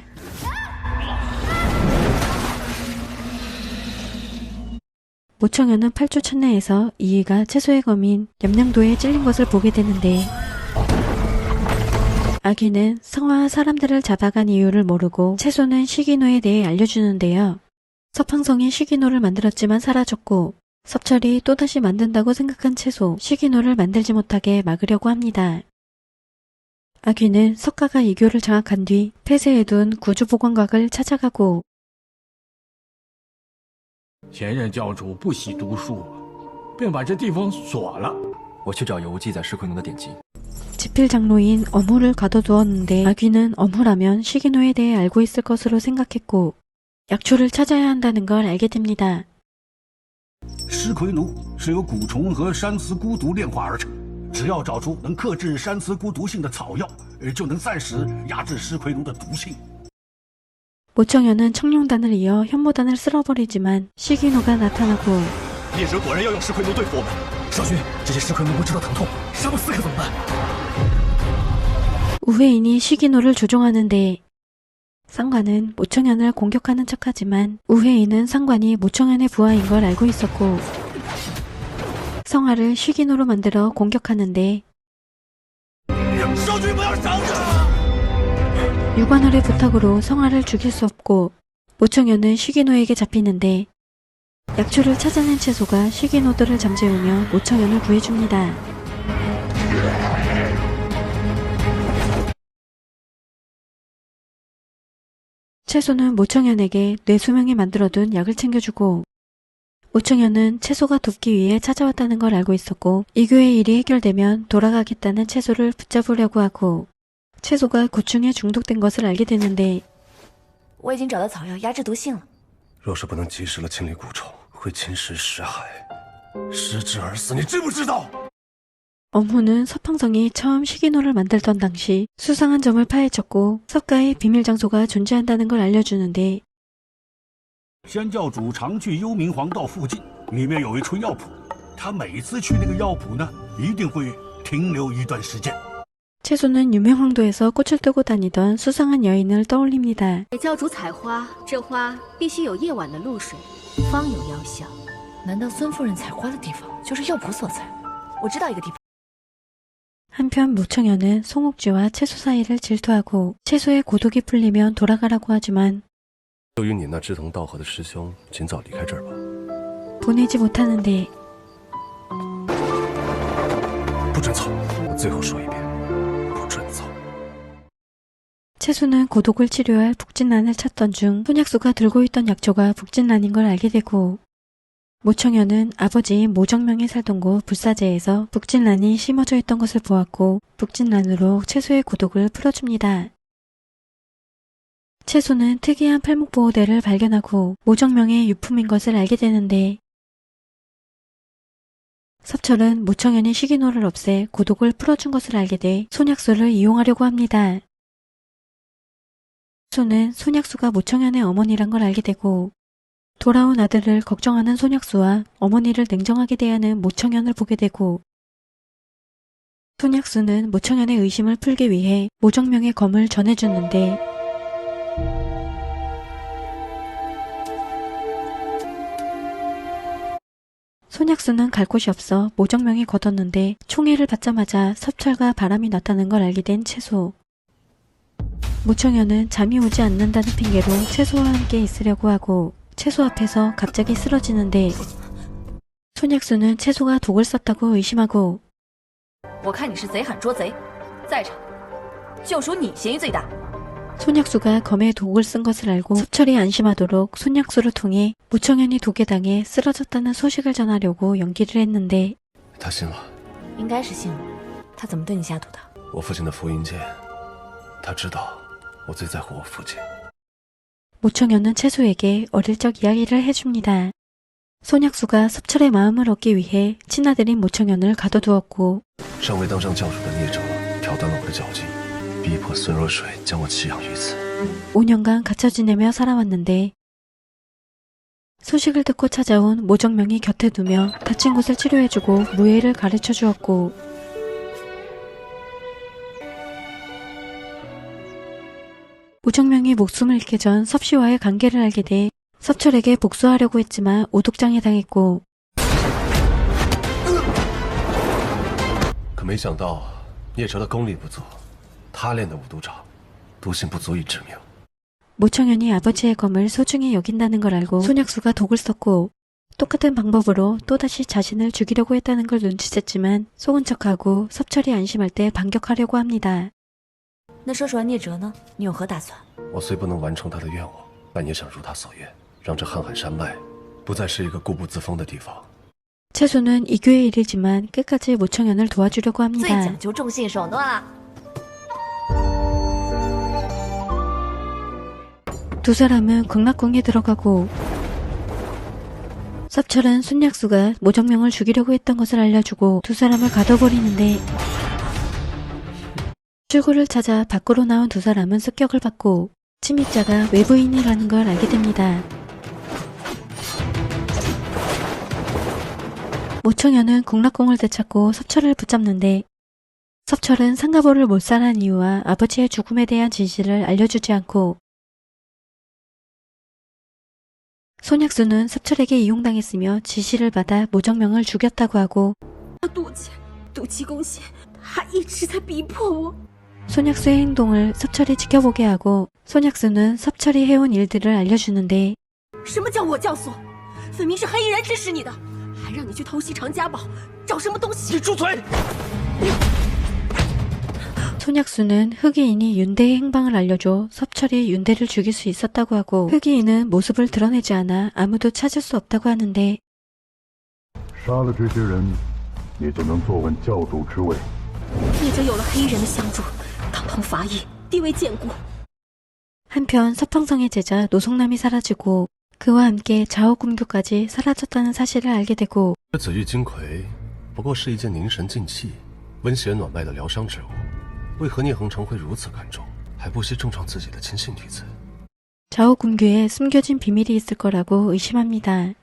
모청현은 8조 천내에서 이의가 채소의 검인 염량도에 찔린 것을 보게 되는데 아귀는 성화와 사람들을 잡아간 이유를 모르고 채소는 시기노에 대해 알려주는데요. 서팡성이 시기노를 만들었지만 사라졌고 섭철이 또다시 만든다고 생각한 채소 시기노를 만들지 못하게 막으려고 합니다. 아귀는 석가가 이교를 장악한 뒤 폐쇄해둔 구주보관각을 찾아가고 前任教主不喜读书，便把这地方锁了。我去找有无记载尸魁奴的典籍。 지필장로인 어무를 가둬두었는데 아귀는 어무라면 시기노에 대해 알고 있을 것으로 생각했고 약초를 찾아야 한다는 걸 알게 됩니다. 尸魁奴是由蛊虫和山雌孤独炼化而成，只要找出能克制山雌孤独性的草药，就能暂时压制尸魁奴的毒性。 모청현은 청룡단을 이어 현모단을 쓸어버리지만 시기노가 나타나고 猎者果然要用尸魁奴对付我们。少君，这些尸魁奴不知道疼痛，杀不死可怎么办？ 우회인이 시기노를 조종하는데 상관은 모청현을 공격하는 척하지만 우회인은 상관이 모청현의 부하인 걸 알고 있었고 성화를 시기노로 만들어 공격하는데 유관월의 부탁으로 성화를 죽일 수 없고 모청현은 시기노에게 잡히는데 약초를 찾아낸 채소가 시기노들을 잠재우며 모청현을 구해줍니다. 채소는 모청현에게 뇌수명에 만들어둔 약을 챙겨주고 모청현은 채소가 돕기 위해 찾아왔다는 걸 알고 있었고 이교의 일이 해결되면 돌아가겠다는 채소를 붙잡으려고 하고 채소가 고충에 중독된 것을 알게 되는데 我已经找到草药压制毒性了。若是不能及时的清理蛊虫，会侵蚀尸骸，失之而死，你知不知道？ 엄후는 서팡성이 처음 시기노를 만들던 당시 수상한 점을 파헤쳤고 석가의 비밀 장소가 존재한다는 걸 알려주는데 仙教主常去幽冥黄道附近，里面有一处药圃，他每次去那个药圃呢，一定会停留一段时间。 채소는 유명황도에서 꽃을 뜨고 다니던 수상한 여인을 떠올립니다. 给教主采花，这花必须有夜晚的露水，方有药效。难道孙夫人采花的地方就是药圃所在？我知道一个地方。 한편 모청현은 송옥지와 채소 사이를 질투하고 채소의 고독이 풀리면 돌아가라고 하지만 由于你那志同道合的师兄，尽早离开这儿吧。 보내지 못하는데 不准走！我最后说一遍，不准走！ 채소는 고독을 치료할 북진란을 찾던 중 손약수가 들고 있던 약초가 북진란인 걸 알게 되고 모청현은 아버지인 모정명이 살던 곳 불사제에서 북진란이 심어져 있던 것을 보았고 북진란으로 채소의 고독을 풀어줍니다. 채소는 특이한 팔목보호대를 발견하고 모정명의 유품인 것을 알게 되는데 섭철은 모청현이 식이노를 없애 고독을 풀어준 것을 알게 돼 손약수를 이용하려고 합니다. 손은 손약수가 모청현의 어머니란 걸 알게 되고 돌아온 아들을 걱정하는 손약수와 어머니를 냉정하게 대하는 모청현을 보게 되고 손약수는 모청현의 의심을 풀기 위해 모정명의 검을 전해주는데 손약수는 갈 곳이 없어 모정명이 걷었는데 총애를 받자마자 섭철과 바람이 났다는 걸 알게 된 채소. 모청현은 잠이 오지 않는다는 핑계로 채소와 함께 있으려고 하고 채소 앞에서 갑자기 쓰러지는데 손약수는 채소가 독을 썼다고 의심하고 我看你是贼喊捉贼，在场就属你嫌疑最大。 손약수가 검에 독을 쓴 것을 알고 섭철이 안심하도록 손약수를 통해 모청현이 독에 당해 쓰러졌다는 소식을 전하려고 연기를 했는데 他信了，应该是信了。他怎么对你下毒的？我父亲的福音剑，他知道我最在乎我父亲。 모청현은 채소에게 어릴 적 이야기를 해줍니다. 손약수가 섭철의 마음을 얻기 위해 친아들인 모청현을 가둬두었고 尚未当上教主的孽者挑断了我的脚筋，逼迫孙若水将我弃养于此。 5년간 갇혀 지내며 살아왔는데 소식을 듣고 찾아온 모정명이 곁에 두며 다친 곳을 치료해주고 무예를 가르쳐 주었고 모정명이 목숨을 잃기 전 섭씨와의 관계를 알게 돼 섭철에게 복수하려고 했지만 오독장에 당했고 可没想到聂哲的功力不足，他练的五毒掌毒性不足以致命。 모청현이 아버지의 검을 소중히 여긴다는 걸 알고 손약수가 독을 썼고 똑같은 방법으로 또다시 자신을 죽이려고 했다는 걸 눈치챘지만 속은 척하고 섭철이 안심할 때 반격하려고 합니다. 那说说聂哲呢？你有何打算？我虽不能完成他的愿望，但也想如他所愿，让这瀚海山脉不再是一个固步自封的地方。 채소는 이교의 일이지만 끝까지 모청현을 도와주려고 最 합니다. 讲究重信手段了。 두 사람은 극락궁에 들어가고 섭철은 손약수가 모정명을 죽이려고 했던 것을 알려주고 두 사람을 가둬버리는데 출구를 찾아 밖으로 나온 두 사람은 습격을 받고 침입자가 외부인이라는 걸 알게 됩니다. 모청현은 극락궁을 되찾고 섭철을 붙잡는데 섭철은 상가보를 몰살한 이유와 아버지의 죽음에 대한 진실을 알려주지 않고 손약수는 섭철에게 이용당했으며 지시를 받아 모정명을 죽였다고 하고 赌气攻陷，他一直在逼迫我。 손약수의 행동을 섭철이 지켜보게 하고 손약수는 섭철이 해온 일들을 알려주는데 什么叫我教唆？分明是黑衣人指使你的，还让你去偷袭常家堡，找什么东西？你住嘴！ 손약수는 흑이인이 윤대의 행방을 알려줘 섭철이 윤대를 죽일 수 있었다고 하고 흑이인은 모습을 드러내지 않아 아무도 찾을 수 없다고 하는데 杀了这些人，你就能坐稳教主之位。 聂哲有了黑衣人的相助，当堂伐异，地位坚固。 한편 서평성의 제자 노성남이 사라지고 그와 함께 자오금교까지 사라졌다는 사실을 알게 되고 这紫玉金葵不过是一件凝神静气、温血暖脉的疗伤之物，为何聂恒成会如此看重，还不惜重创自己的亲信弟子？ 자오금교에 숨겨진 비밀이 있을 거라고 의심합니다.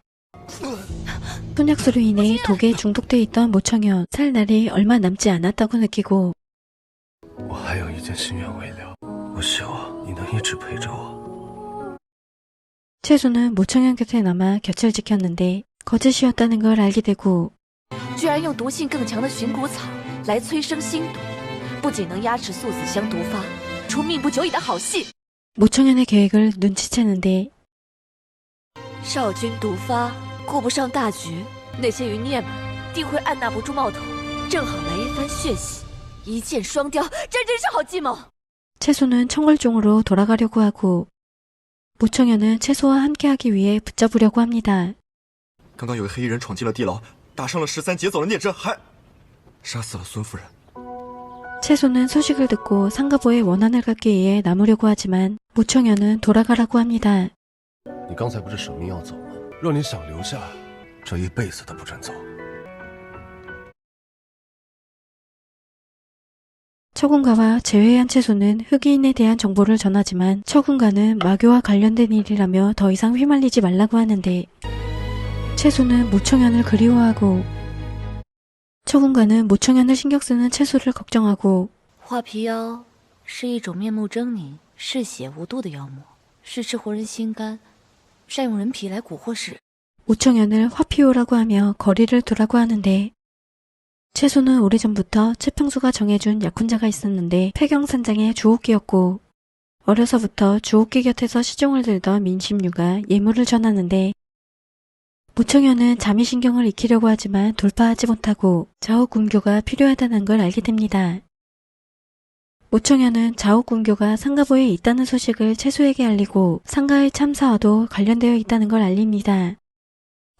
손약수로 인해 독에 중독돼 있던 모청현 살 날이 얼마 남지 않았다고 느끼고 我还有一件心愿未了，我希望你能一直陪着我。 채소는 모청현 곁에 남아 곁을 지켰는데 거짓이었다는 걸 알게 되고 居然用毒性更强的寻骨草来催生新毒，不仅能压制素子香毒发，出命不久矣的好戏。 모청현의 계획을 눈치채는데 少君毒发，顾不上大局，那些余孽们定会按捺不住冒头，正好来一番血洗，一箭双雕，这真是好计谋。 채소는 청월종으로 돌아가려고 하고 모청현은 채소와 함께하기 위해 붙잡으려고 합니다. 刚刚有个黑衣人闯进了地牢，打伤了13，劫走了聂真，还杀死了孙夫人。 채소는 소식을 듣고 상가보의 원한을 갖기 위해 남으려고 하지만 모청현은 돌아가라고 합니다. 你刚才不是舍命要走吗？若你想留下，这一辈子都不准走。 처군가와 재회한 채소는 흑인에 대한 정보를 전하지만 처군가는 마교와 관련된 일이라며 더 이상 휘말리지 말라고 하는데 채소는 모청현을 그리워하고 처군가는 모청현을 신경쓰는 채소를 걱정하고 画皮妖是一种面目狰狞、嗜血无度的妖魔，是吃活人心肝，善用人皮来蛊惑世人。 모청현을 화피오라고 하며 거리를 두라고 하는데 채소는 오래전부터 채평수가 정해준 약혼자가 있었는데 폐경산장의 주옥기였고 어려서부터 주옥기 곁에서 시종을 들던 민심류가 예물을 전하는데 모청현은 자미신경을 익히려고 하지만 돌파하지 못하고 자옥군교가 필요하다는 걸 알게 됩니다. 모청현은 자옥군교가 상가보에 있다는 소식을 채소에게 알리고 상가의 참사와도 관련되어 있다는 걸 알립니다.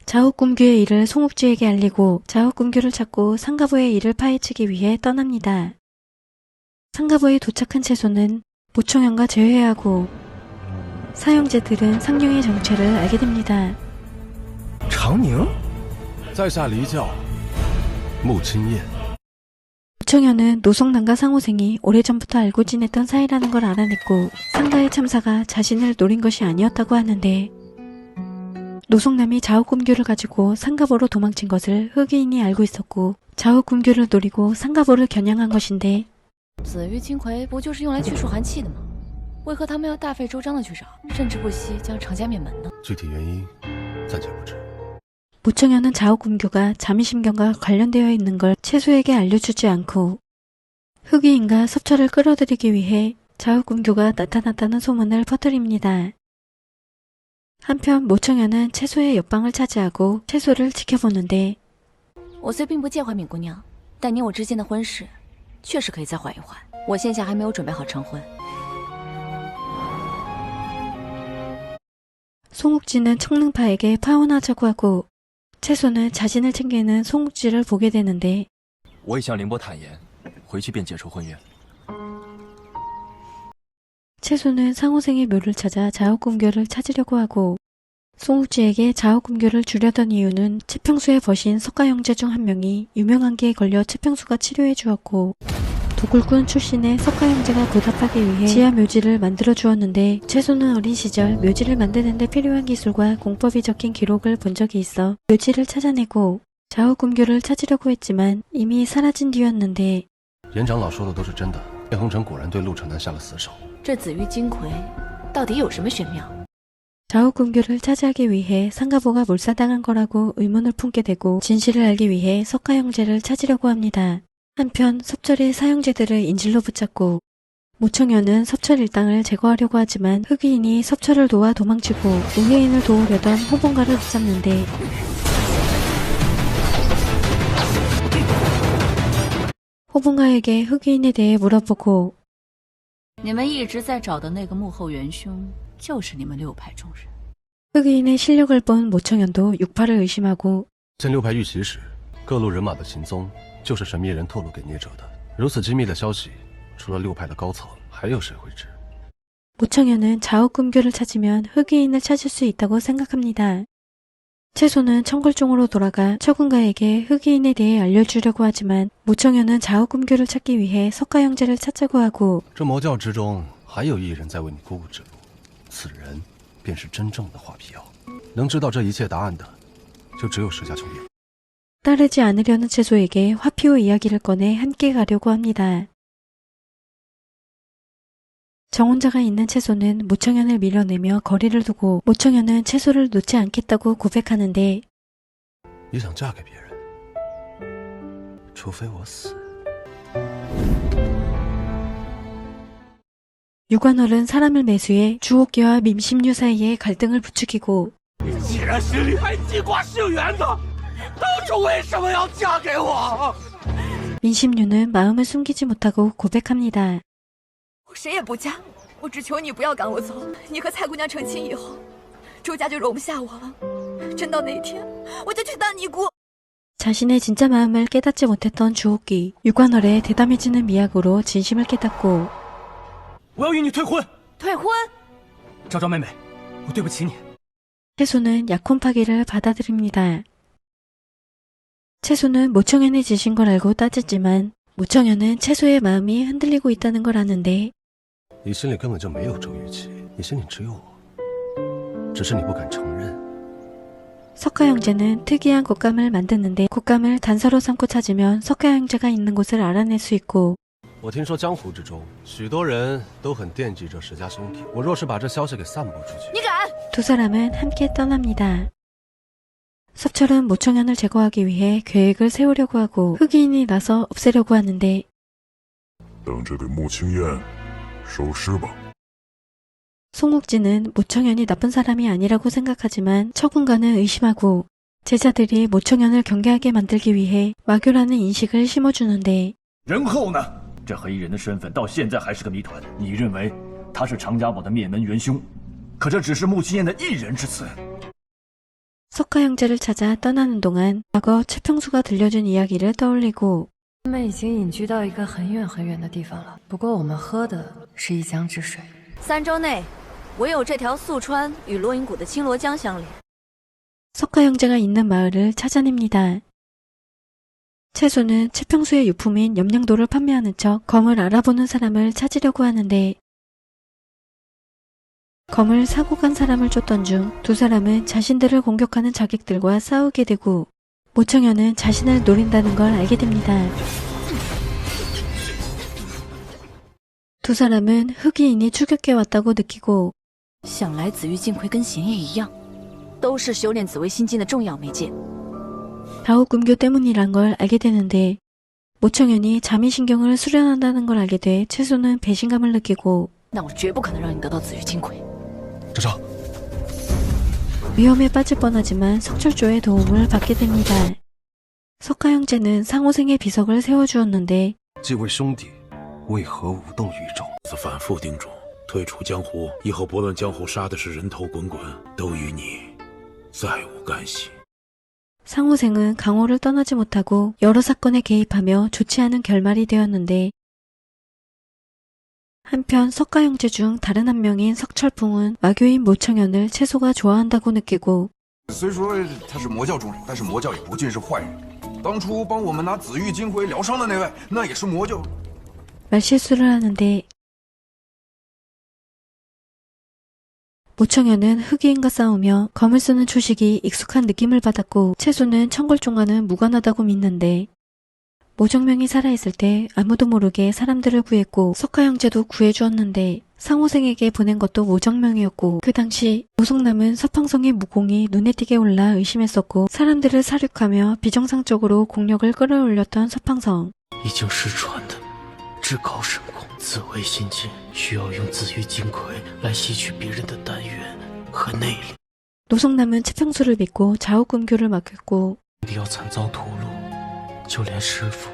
자옥군교의 일을 송옥지에게 알리고 자옥군교를 찾고 상가보의 일을 파헤치기 위해 떠납니다. 상가보에 도착한 채소는 모청현과 재회하고 사형제들은 상령의 정체를 알게 됩니다. 长宁在下离教穆青燕 모청현은 노성남과 상호생이 오래전부터 알고 지냈던 사이라는 걸 알아냈고 상가의 참사가 자신을 노린 것이 아니었다고 하는데 노성남이 자옥군교를 가지고 상가보로 도망친 것을 흑인이 알고 있었고 자옥군교를 노리고 상가보를 겨냥한 것인데 紫玉金葵不就是用来去除寒气的吗？为何他们要大费周章的去找，甚至不惜将常家灭门呢？具体原因暂且不知。 모청현은 자옥군교가 자미심경과 관련되어 있는 걸 채소에게 알려주지 않고 흑인과 섭철을 끌어들이기 위해 자옥군교가 나타났다는 소문을 퍼뜨립니다. 한편 모청현은 채소의 옆방을 차지하고 채소를 지켜보는데 我虽并不介怀敏姑娘，但你我之间的婚事确实可以再缓一缓。我现下还没有准备好成婚。 송옥지는 청릉파에게 파혼하자고 하고 채소는 자신을 챙기는 송옥지를 보게 되는데 我已向凌波坦言，回去便解除婚约。 채소는 상호생의 묘를 찾아 자옥군교를 찾으려고 하고 송옥지에게 자옥군교를 주려던 이유는 채평수의 버신 석가형제 중 한 명이 유명한 기에 걸려 채평수가 치료해 주었고 도굴꾼 출신의 석가형제가 보답하기 위해 지하 묘지를 만들어 주었는데 채소는 어린 시절 묘지를 만드는 데 필요한 기술과 공법이 적힌 기록을 본 적이 있어 묘지를 찾아내고 자옥군교를 찾으려고 했지만 이미 사라진 뒤였는데 严长老说的都是真的，叶恒成果然对陆城南下了死手。这紫玉金葵到底有什么玄妙？ 자옥군교를 차지하기 위해 상가보가 몰살당한 거라고 의문을 품게 되고 진실을 알기 위해 석가형제를 찾으려고 합니다. 한편 섭철의 사형제들을 인질로 붙잡고 모청현은 섭철 일당을 제거하려고 하지만 흑인이 섭철을 도와 도망치고 우회인을 도우려던 호봉가를 붙잡는데 호봉가에게 흑인에 대해 물어보고 你们一直在找的那个幕后元凶就是你们六派中人。 흑인의 실력을 본 모청현도 육파를 의심하고 见六派遇袭时，各路人马的行踪就是神秘人透露给聂者的。如此机密的消息，除了六派的高层，还有谁会知？ 모청현은 자옥군교를 찾으면 흑인을 찾을 수 있다고 생각합니다. 채소는 청골종으로 돌아가 처군가에게 흑인에 대해 알려주려고 하지만 모청현은 자옥군교를 찾기 위해 석가형제를 찾자고 하고 这魔教之中还有一人在为你姑姑指路，此人便是真正的画皮妖。能知道这一切答案的，就只有石家琼爷。 따르지 않으려는 채소에게 화피오 이야기를 꺼내 함께 가려고 합니다. 정혼자가 있는 채소는 모청현을 밀어내며 거리를 두고 모청현은 채소를 놓지 않겠다고 고백하는데 你想嫁给别人，除非我死。 유관월은 사람을 매수해 주옥기와 민심류 사이에 갈등을 부추기고 你既然心里还记挂姓袁的，当初为什么要嫁给我？ 민심류는 마음을 숨기지 못하고 고백합니다. 我谁也不嫁，我只求你不要赶我走。你和蔡姑娘成亲以后，周家就容不下我了。真到那一天，我就去当尼姑。 자신의 진짜 마음을 깨닫지 못했던 주옥기, 유관월의 대담해지는 미학으로 진심을 깨닫고 我要与你退婚。退婚？昭昭妹妹，我对不起你。 채소는 약혼 파기를 받아들입니다. 채소는 모청현이 지신 걸 알고 따지지만 모청현은 채소의 마음이 흔들리고 있다는 걸 아는데 你心里根本就没有周玉琪，你心里只有我，只是你不敢承认。 석가 형제는 특이한 곶감을 만드는데 곶감을 단서로 삼고 찾으면 석가 형제가 있는 곳을 알아낼 수 있고 我听说江湖之中许多人都很惦记这石家兄弟，我若是把这消息给散播出去， 你敢？ 두 사람은 함께 떠납니다. 석철은 모청현을 제거하기 위해 계획을 세우려고 하고 흑인이 나서 없애려고 하는데 等着给穆青燕收尸吧。 송옥진은 모청현이 나쁜 사람이 아니라고 생각하지만 처군가는 의심하고 제자들이 모청현을 경계하게 만들기 위해 마교라는 인식을 심어주는데 然后呢？这黑衣人的身份到现在还是个谜团。你认为他是常家堡的灭门元凶，可这只是穆青燕的一人之词。 석가 형제를 찾아 떠나는 동안 과거 최평수가 들려준 이야기를 떠올리고 他们已经隐居到一个很远很远的地方了，不过我们喝的是一江之水。3周内，唯有这条宿川与落阴谷的青罗江相连。 석가 형제가 있는 마을을 찾아냅니다. 채소는 최평수의 유품인 염량도를 판매하는 척 검을 알아보는 사람을 찾으려고 하는데 검을 사고 간 사람을 쫓던 중 두 사람은 자신들을 공격하는 자객들과 싸우게 되고 모청현은 자신을 노린다는 걸 알게 됩니다. 두 사람은 흑이인이 추격해 왔다고 느끼고 想来紫玉金魁跟贤业一样，都是修炼紫薇心经的重要媒介。 다오금교 때문이란 걸 알게 되는데 모청현이 자민신경을 수련한다는 걸 알게 돼 채소는 배신감을 느끼고 那我绝不可能让你得到紫玉金魁。 昭昭， 위험에 빠질 뻔하지만 석철조의 도움을 받게 됩니다. 석가 형제는 상호생의 비석을 세워주었는데 这位兄弟为何无动于衷？反复叮嘱，退出江湖以后，不论江湖杀的是人头滚滚，都与你再无干系。 상호생은 강호를 떠나지 못하고 여러 사건에 개입하며 좋지 않은 결말이 되었는데 한편 석가 형제 중 다른 한 명인 석철풍은 마교인 모청현을 채소가 좋아한다고 느끼고 虽说他是魔教中人，但是魔教也不尽是坏人。当初帮我们拿紫玉金魁疗伤的那位，那也是魔教。 말실수를 하는데 모청현은 흑이인과 싸우며 검을 쓰는 초식이 익숙한 느낌을 받았고 채소는 청골종과는 무관하다고 믿는데 모정명이 살아있을 때 아무도 모르게 사람들을 구했고 석가 형제도 구해주었는데 상호생에게 보낸 것도 모정명이었고 그 당시 오송남은 서팡성의 무공이 눈에 띄게 올라 의심했었고 사람들을 사륙하며 비정상적으로 공력을 끌어올렸던 서팡성 已经失传的至高神功紫薇心经，需要用紫玉金魁来吸取别人的丹元和内力。 노성남은 최평수를 믿고 좌우금교를 맡겼고 一定要惨遭屠戮，就连师傅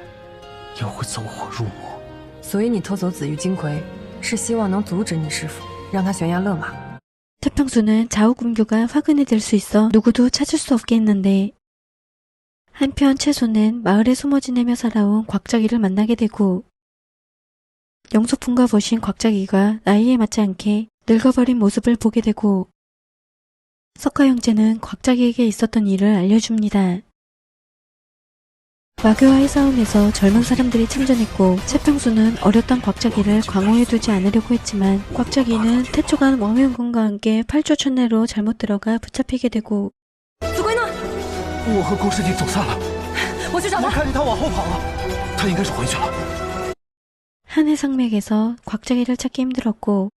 也会走火入魔。所以你偷走紫玉金魁，是希望能阻止你师傅，让他悬崖勒马。 최평수는 좌우금교가 화근이 될 수 있어 누구도 찾을 수 없게 했는데 한편 채소는 마을에 숨어 지내며 살아온 곽자기를 만나게 되고 영소풍과 보신 곽자기가 나이에 맞지 않게 늙어버린 모습을 보게 되고 석가 형제는 곽자기에게 있었던 일을 알려줍니다. 마교와의 싸움에서 젊은 사람들이 참전했고 최평수는 어렸던 곽자기를 광호에 두지 않으려고 했지만 곽자기는 태초간 왕명군과 함께 8조 천내로 잘못 들어가 붙잡히게 되고 子规呢？我和顾师弟走散了，我去找他。我看见他往后跑了，他应该是回去了。 한해상맥에서 곽자기를 찾기 힘들었고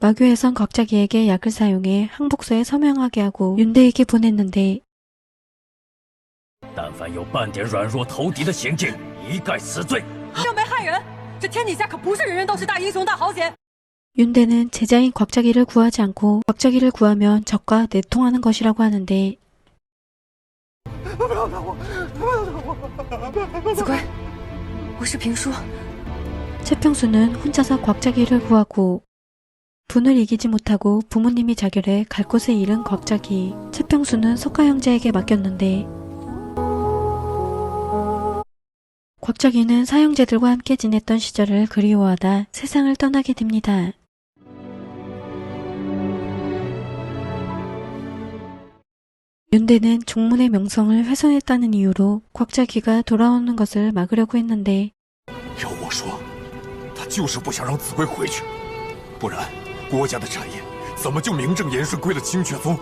마교에선 곽자기에게 약을 사용해 항복서에 서명하게 하고 윤대에게 보냈는데 但凡有半点软弱投敌的行径，一概死罪。正被害人，这天底下可不是人人都是大英雄大豪杰。 윤대는 제자인 곽자기를 구하지 않고 곽자기를 구하면 적과 내통하는 것이라고 하는데 子规，我是评书。 최평수는 혼자서 곽자기를 구하고 분을 이기지 못하고 부모님이 자결해 갈 곳을 잃은 곽작이, 최평수는 석가 형제에게 맡겼는데 곽작이는 사형제들과 함께 지냈던 시절을 그리워하다 세상을 떠나게 됩니다. 윤대는 종문의 명성을 훼손했다는 이유로 곽작이가 돌아오는 것을 막으려고 했는데 要我说，他就是不想让子规回去，不然郭家的产业怎么就名正言顺归了清阙宗？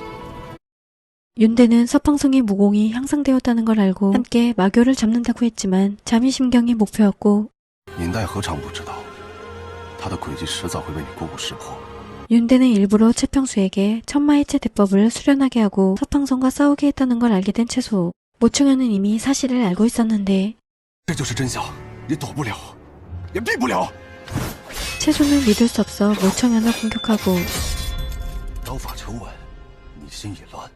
윤대는 서팡성의 무공이 향상되었다는 걸 알고 함께 마교를 잡는다고 했지만 자미심경이 목표였고 尹代何尝不知道他的诡计迟早会被你姑姑识破。 윤대는 일부러 최평수에게 천마해체 대법을 수련하게 하고 서팡성과 싸우게 했다는 걸 알게 된 채소. 모청현은 이미 사실을 알고 있었는데 这就是真相，也躲不了，也避不了。 채소는 믿을 수 없어 모청현을 공격하고 刀法沉稳，你心已乱。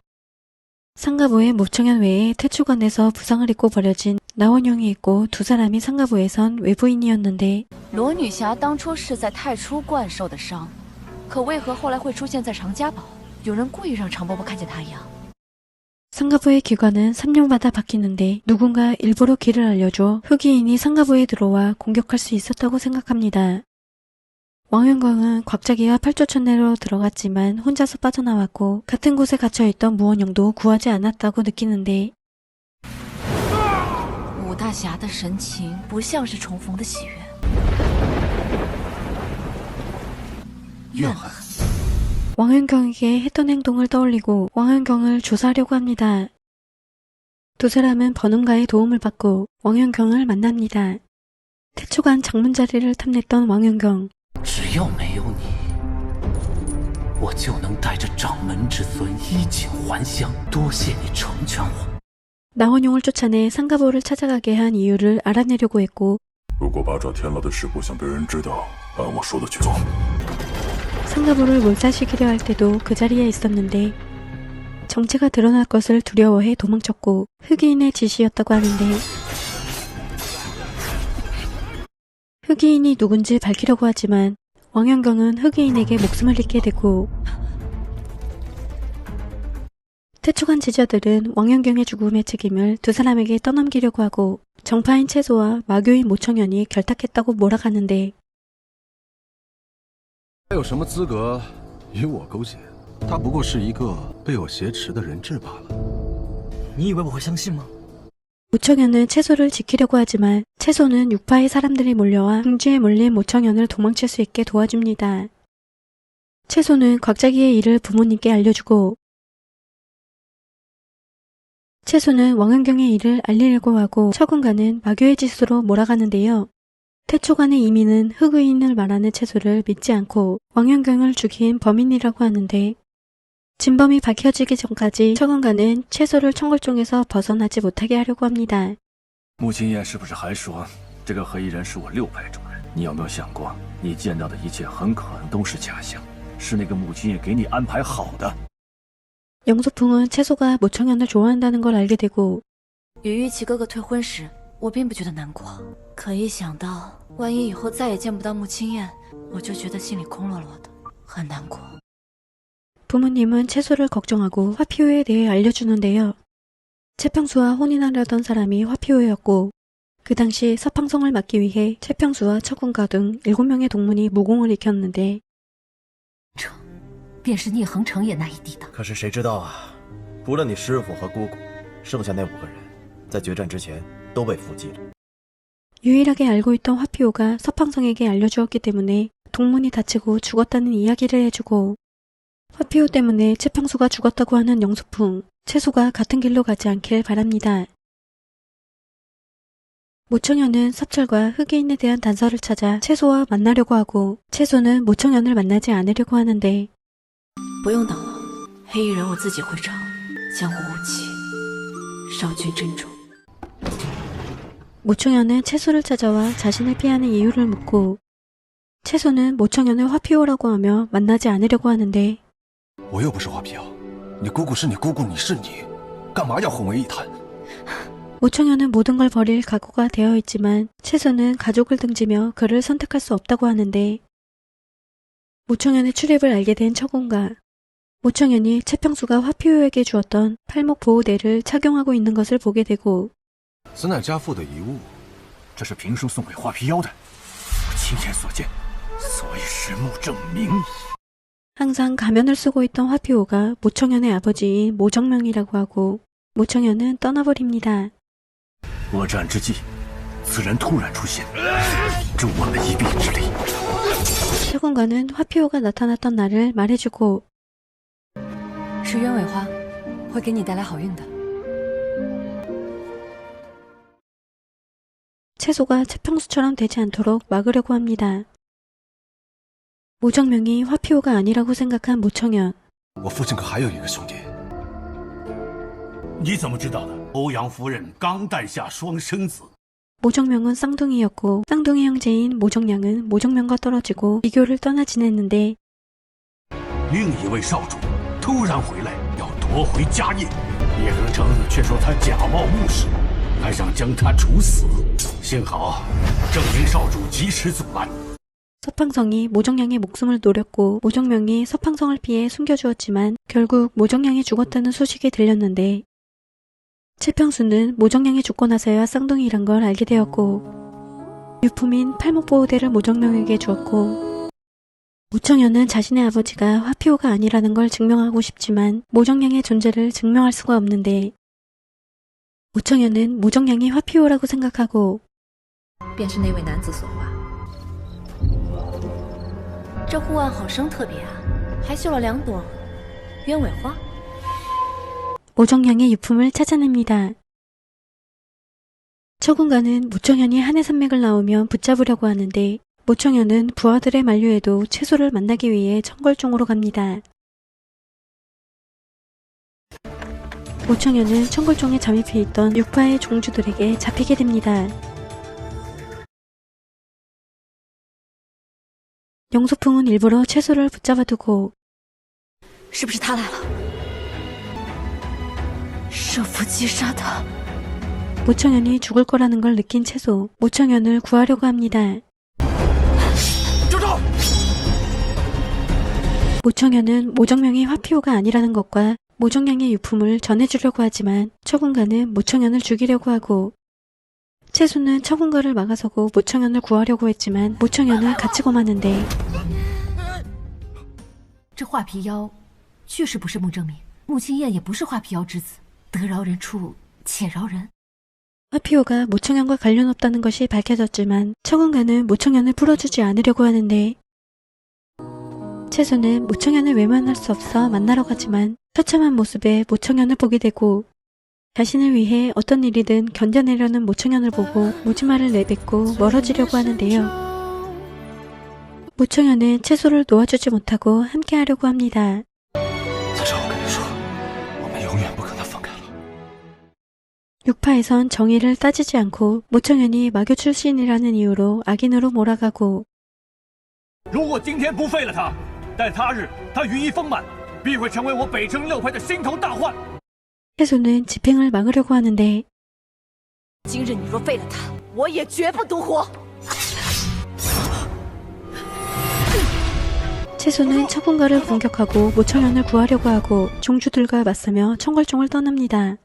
상가부의 모청현 외에 태초관에서 부상을 입고 버려진 나원용이 있고 두 사람이 상가부에선 외부인이었는데 罗女侠当初是在太初观受的伤，可为何后来会出现在长家堡？有人故意让长伯伯看见她一样。 상가부의 기관은 3년마다 바뀌는데 누군가 일부러 길을 알려줘 흑이인이 상가부에 들어와 공격할 수 있었다고 생각합니다. 왕윤광은 곽작이와 팔조천내로 들어갔지만 혼자서 빠져나왔고 같은 곳에 갇혀있던 무원영도 구하지 않았다고 느끼는데 武大侠的神情不像是重逢的喜悦，怨恨。 왕윤경에게 했던 행동을 떠올리고 왕윤경을 조사하려고 합니다. 두 사람은 번음가의 도움을 받고 왕윤경을 만납니다. 태초관 장문 자리를 탐냈던 왕윤경. 只要没有你，我就能带着掌门之孙衣锦还乡。多谢你成全我。 나원용을 쫓아내 상가보를 찾아가게 한 이유를 알아내려고 했고 如果八爪天牢的事不想被人知道，按我说的去做。 상가보를 몰살시키려 할 때도 그 자리에 있었는데 정체가 드러날 것을 두려워해 도망쳤고 흑이인의 지시였다고 하는데 흑이인이 누군지 밝히려고 하지만 왕현경은 흑이인에게 목숨을 잃게 되고 태초관 제자들은 왕현경의 죽음의 책임을 두 사람에게 떠넘기려고 하고 정파인 채소와 마교인 모청현이 결탁했다고 몰아가는데 他有什么资格与我勾结？他不过是一个被我挟持的人质罢了。你以为我会相信吗？ 모청현은 채소를 지키려고 하지만 채소는 육파의 사람들이 몰려와 궁지에 몰린 모청현을 도망칠 수 있게 도와줍니다. 채소는 곽자기의 일을 부모님께 알려주고 채소는 왕은경의 일을 알리려고 하고 처군가는 마교의 짓으로 몰아가는데요. 태초관의 이민은 흑의인을 말하는 채소를 믿지 않고 왕현경을 죽인 범인이라고 하는데 진범이 밝혀지기 전까지 처군가는 채소를 청골종에서 벗어나지 못하게 하려고 합니다. 穆青燕是不是还说这个黑衣人是我六派中人？你有没有想过，你见到的一切很可能都是假象，是那个穆青燕给你安排好的。 영소풍은 채소가 모청현을 좋아한다는 걸 알게 되고 与玉琪哥哥退婚时，我并不觉得难过，可一想到万一以后再也见不到穆青燕，我就觉得心里空落落的，很难过。 부모님은 채소를 걱정하고 화피호에 대해 알려주는데요. 최평수와 혼인하려던 사람이 화피호였고 그 당시 서팡성을 막기 위해 최평수와 처군가 등 7명의 동문이 무공을 익혔는데 便是聂恒成也难以抵挡。可是谁知道啊，除了你师傅和姑姑，剩下那5个人，在决战之前都被伏击了。 유일하게 알고 있던 화피호가 서팡성에게 알려주었기 때문에 동문이 다치고 죽었다는 이야기를 해주고 화피호 때문에 최평수가 죽었다고 하는 영소풍, 채소가 같은 길로 가지 않길 바랍니다. 모청현은 섭철과 흑인에 대한 단서를 찾아 채소와 만나려고 하고 채소는 모청현을 만나지 않으려고 하는데 不用等了，黑衣人我自己会找。江湖无期，少君珍重。 모청현은 채소를 찾아와 자신을 피하는 이유를 묻고 채소는 모청현을 화피호라고 하며 만나지 않으려고 하는데 我又不是花瓢，你姑姑是你姑姑，你是你，干嘛要混为一谈？ 모청현은 모든 걸 버릴 각오가 되어 있지만 채소는 가족을 등지며 그를 선택할 수 없다고 하는데 모청현의 출입을 알게 된 처군가. 모청현이 채평수가 화피호에게 주었던 팔목 보호대를 착용하고 있는 것을 보게 되고 此乃家父的遗物，这是平叔送给画皮妖的，我亲眼所见，所以实物证明。 항상 가면을 쓰고 있던 화피호가 모청현의 아버지인 모정명이라고 하고 모청현은 떠나버립니다. 恶战之际，此人突然出现，助我们一臂之力。 처군가는 화피호가 나타났던 날을 말해주고 是鸢尾花，会给你带来好运的。 채소가 채평수처럼 되지 않도록 막으려고 합니다. 모정명이 화피호가 아니라고 생각한 모청현. 我父亲可还有一个兄弟。你怎么知道的？欧阳夫人刚诞下双生子。 모정명은 쌍둥이였고 쌍둥이 형제인 모정량은 모정명과 떨어지고 이교를 떠나 지냈는데 另一位少主突然回来，要夺回家业，叶和成却说他假冒牧师，还想将他处死。幸好正明少主及时阻拦。 서팡성이 모정량의 목숨을 노렸고 모정명이 서팡성을 피해 숨겨주었지만 결국 모정량이 죽었다는 소식이 들렸는데 채평수는 모정량이 죽고 나서야 쌍둥이란 걸 알게 되었고 유품인 팔목보호대를 모정명에게 주었고 모청현은 자신의 아버지가 화피호가 아니라는 걸 증명하고 싶지만 모정량의 존재를 증명할 수가 없는데 모청현은 모정량이 화피호라고 생각하고 便是那位男子所画。这护腕好生特别啊，还绣了2朵鸢尾花。 모정량의 유품을 찾아냅니다. 처군가는 모청현이 한해 산맥을 나오면 붙잡으려고 하는데 모청현은 부하들의 만류에도 채소를 만나기 위해 청걸종으로 갑니다. 모청현은 청걸종에 잠입해 있던 육파의 종주들에게 잡히게 됩니다. 영소풍은 일부러 채소를 붙잡아두고 是不是他来了？设伏击杀他。 모청현이 죽을 거라는 걸 느낀 채소, 모청현을 구하려고 합니다. 모청현은 모정명이 화피호가 아니라는 것과 모정량의 유품을 전해주려고 하지만 처군가는 모청현을 죽이려고 하고 채소는 처군가를 막아서고 모청현을 구하려고 했지만 모청현은 갇히고 마는데 这画皮妖确实不是穆正明，穆青燕也不是画皮妖之子，得饶人处且饶人。 화피호가 모청현과 관련 없다는 것이 밝혀졌지만 처군가는 모청현을 풀어주지 않으려고 하는데 채소는 모청현을 외면할 수 없어 만나러 가지만 처참한 모습에 모청현을 보게 되고 자신을 위해 어떤 일이든 견뎌내려는 모청현을 보고 모지마를 내뱉고 멀어지려고 하는데요. 모청현은 채소를 놓아주지 못하고 함께하려고 합니다. 再让我跟你说，我们永远不可能分开了。 육파에선 정의를 따지지 않고 모청현이 마교 출신이라는 이유로 악인으로 몰아가고 如果今天不废了他，待他日他羽翼丰满，必会成为我北征六派的心头大患。 채소는 집행을 막으려고 하는데 今日你若废了他，我也绝不独活。 채소는 처군가를 공격하고 모청현을 구하려고 하고 종주들과 맞서며 청걸종을 떠납니다.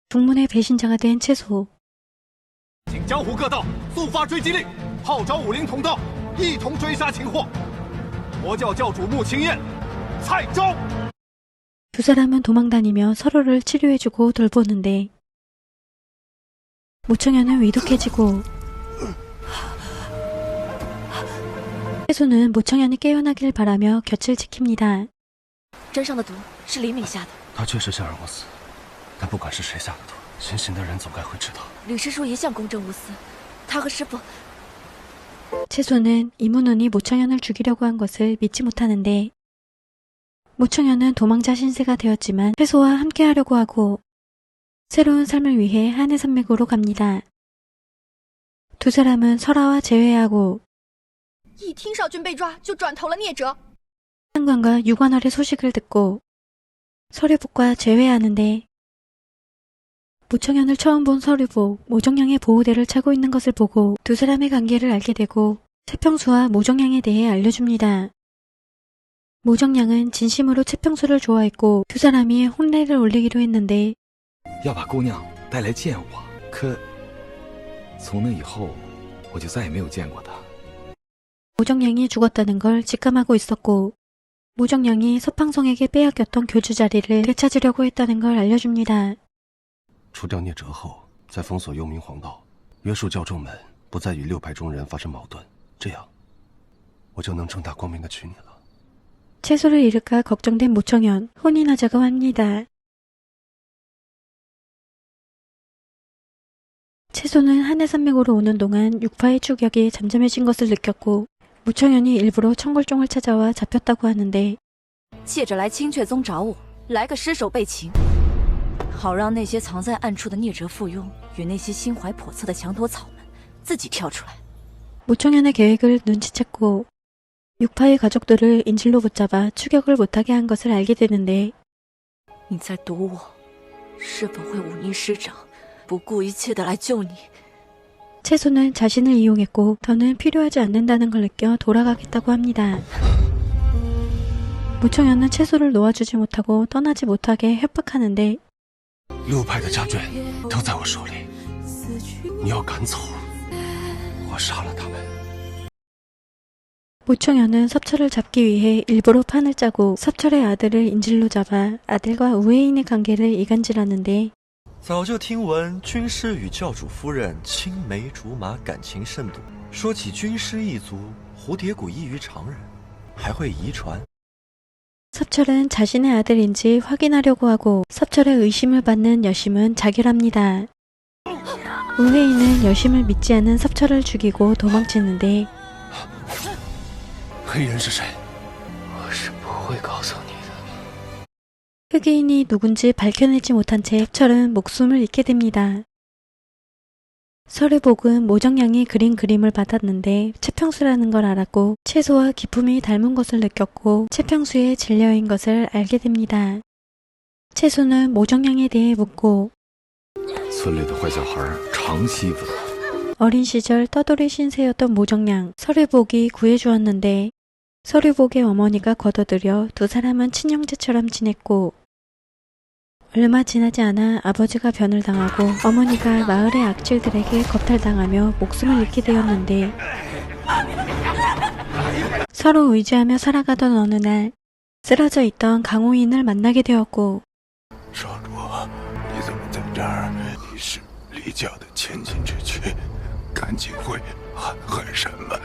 중문의 배신자가 된 채소. 请江湖各道速发追击令，号召武林同道，一同追杀擒获。魔教教主穆青燕、蔡州。 두 사람은 도망다니며 서로를 치료해주고 돌보는데 모청현은 위독해지고 채소는 모청현이 깨어나길 바라며 곁을 지킵니다. 针上的毒是李敏下的。他确实想让我死，但不管是谁下的毒，清醒的人总该会知道。吕师叔一向公正无私，他和师傅。 채소는 이문훈이 모청현을 죽이려고 한 것을 믿지 못하는데 모청현은 도망자 신세가 되었지만 채소와 함께하려고 하고 새로운 삶을 위해 한해 산맥으로 갑니다. 두 사람은 설아와 재회하고 一听少君被抓，就转投了聂哲。 상관과 유관월의 소식을 듣고 서류복과 재회하는데 모청현을 처음 본 서류복, 모정양의 보호대를 차고 있는 것을 보고 두 사람의 관계를 알게 되고 채평수와 모정양에 대해 알려줍니다. 모정양은 진심으로 채평수를 좋아했고 두 사람이 혼례를 올리기로 했는데 要把姑娘带来见我，可从那以后我就再也没有见过她。 모정양이 죽었다는 걸 직감하고 있었고 모정양이 서팡성에게 빼앗겼던 교주 자리를 되찾으려고 했다는 걸 알려줍니다. 除掉聂哲后，再封锁幽冥黄道，约束教众们不再与6派中人发生矛盾，这样我就能正大光明的娶你了。 채소를 잃을까 걱정된 모청현, 혼인하자고 합니다. 채소는 한해산맥으로 오는 동안 6파의 추격이 잠잠해진 것을 느꼈고 모청현이 일부러 청골종을 찾아와 잡혔다고 하는데 借着来清阙宗找我，来个尸首被擒，好让那些藏在暗处的孽折附庸与那些心怀叵测的墙头草们自己跳出来。 모청현의 계획을 눈치챘고 6파의 가족들을 인질로 붙잡아 추격을 못하게 한 것을 알게 되는데 你在赌我是否会忤逆师长，不顾一切的来救你？ 채소는 자신을 이용했고 더는 필요하지 않는다는 걸 느껴 돌아가겠다고 합니다. 모청현은 채소를 놓아주지 못하고 떠나지 못하게 협박하는데 6派的家眷都在我手里，你要赶走，我杀了他们。 모청현은 섭철을 잡기 위해 일부러 판을 짜고 섭철의 아들을 인질로 잡아 아들과 우애인의 관계를 이간질하는데 早就听闻军师与教主夫人青梅竹马，感情甚笃。说起军师一族，蝴蝶骨异于常人，还会遗传。 섭철은 자신의 아들인지 확인하려고 하고 섭철의 의심을 받는 여심은 자결합니다. 우혜인은 여심을 믿지 않은 섭철을 죽이고 도망치는데 黑人是谁？我是不会告诉你的。 흑인이 누군지 밝혀내지 못한 채 섭철은 목숨을 잃게 됩니다. 서류복은 모정양이 그린 그림을 받았는데 채평수라는 걸 알았고 채소와 기품이 닮은 것을 느꼈고 채평수의 진려인 것을 알게 됩니다. 채소는 모정양에 대해 묻고 村里的坏小孩常欺负他。 어린 시절 떠돌이 신세였던 모정양, 서류복이 구해주었는데 서류복의 어머니가 걷어들여 두 사람은 친형제처럼 지냈고 얼마 지나지 않아 아버지가 변을 당하고 어머니가 마을의 악질들에게 겁탈당하며 목숨을 잃게 되었는데 서로 의지하며 살아가던 어느 날 쓰러져 있던 강호인을 만나게 되었고 少主，你怎么在这儿？你是离教的千金之躯，赶紧会喊什么？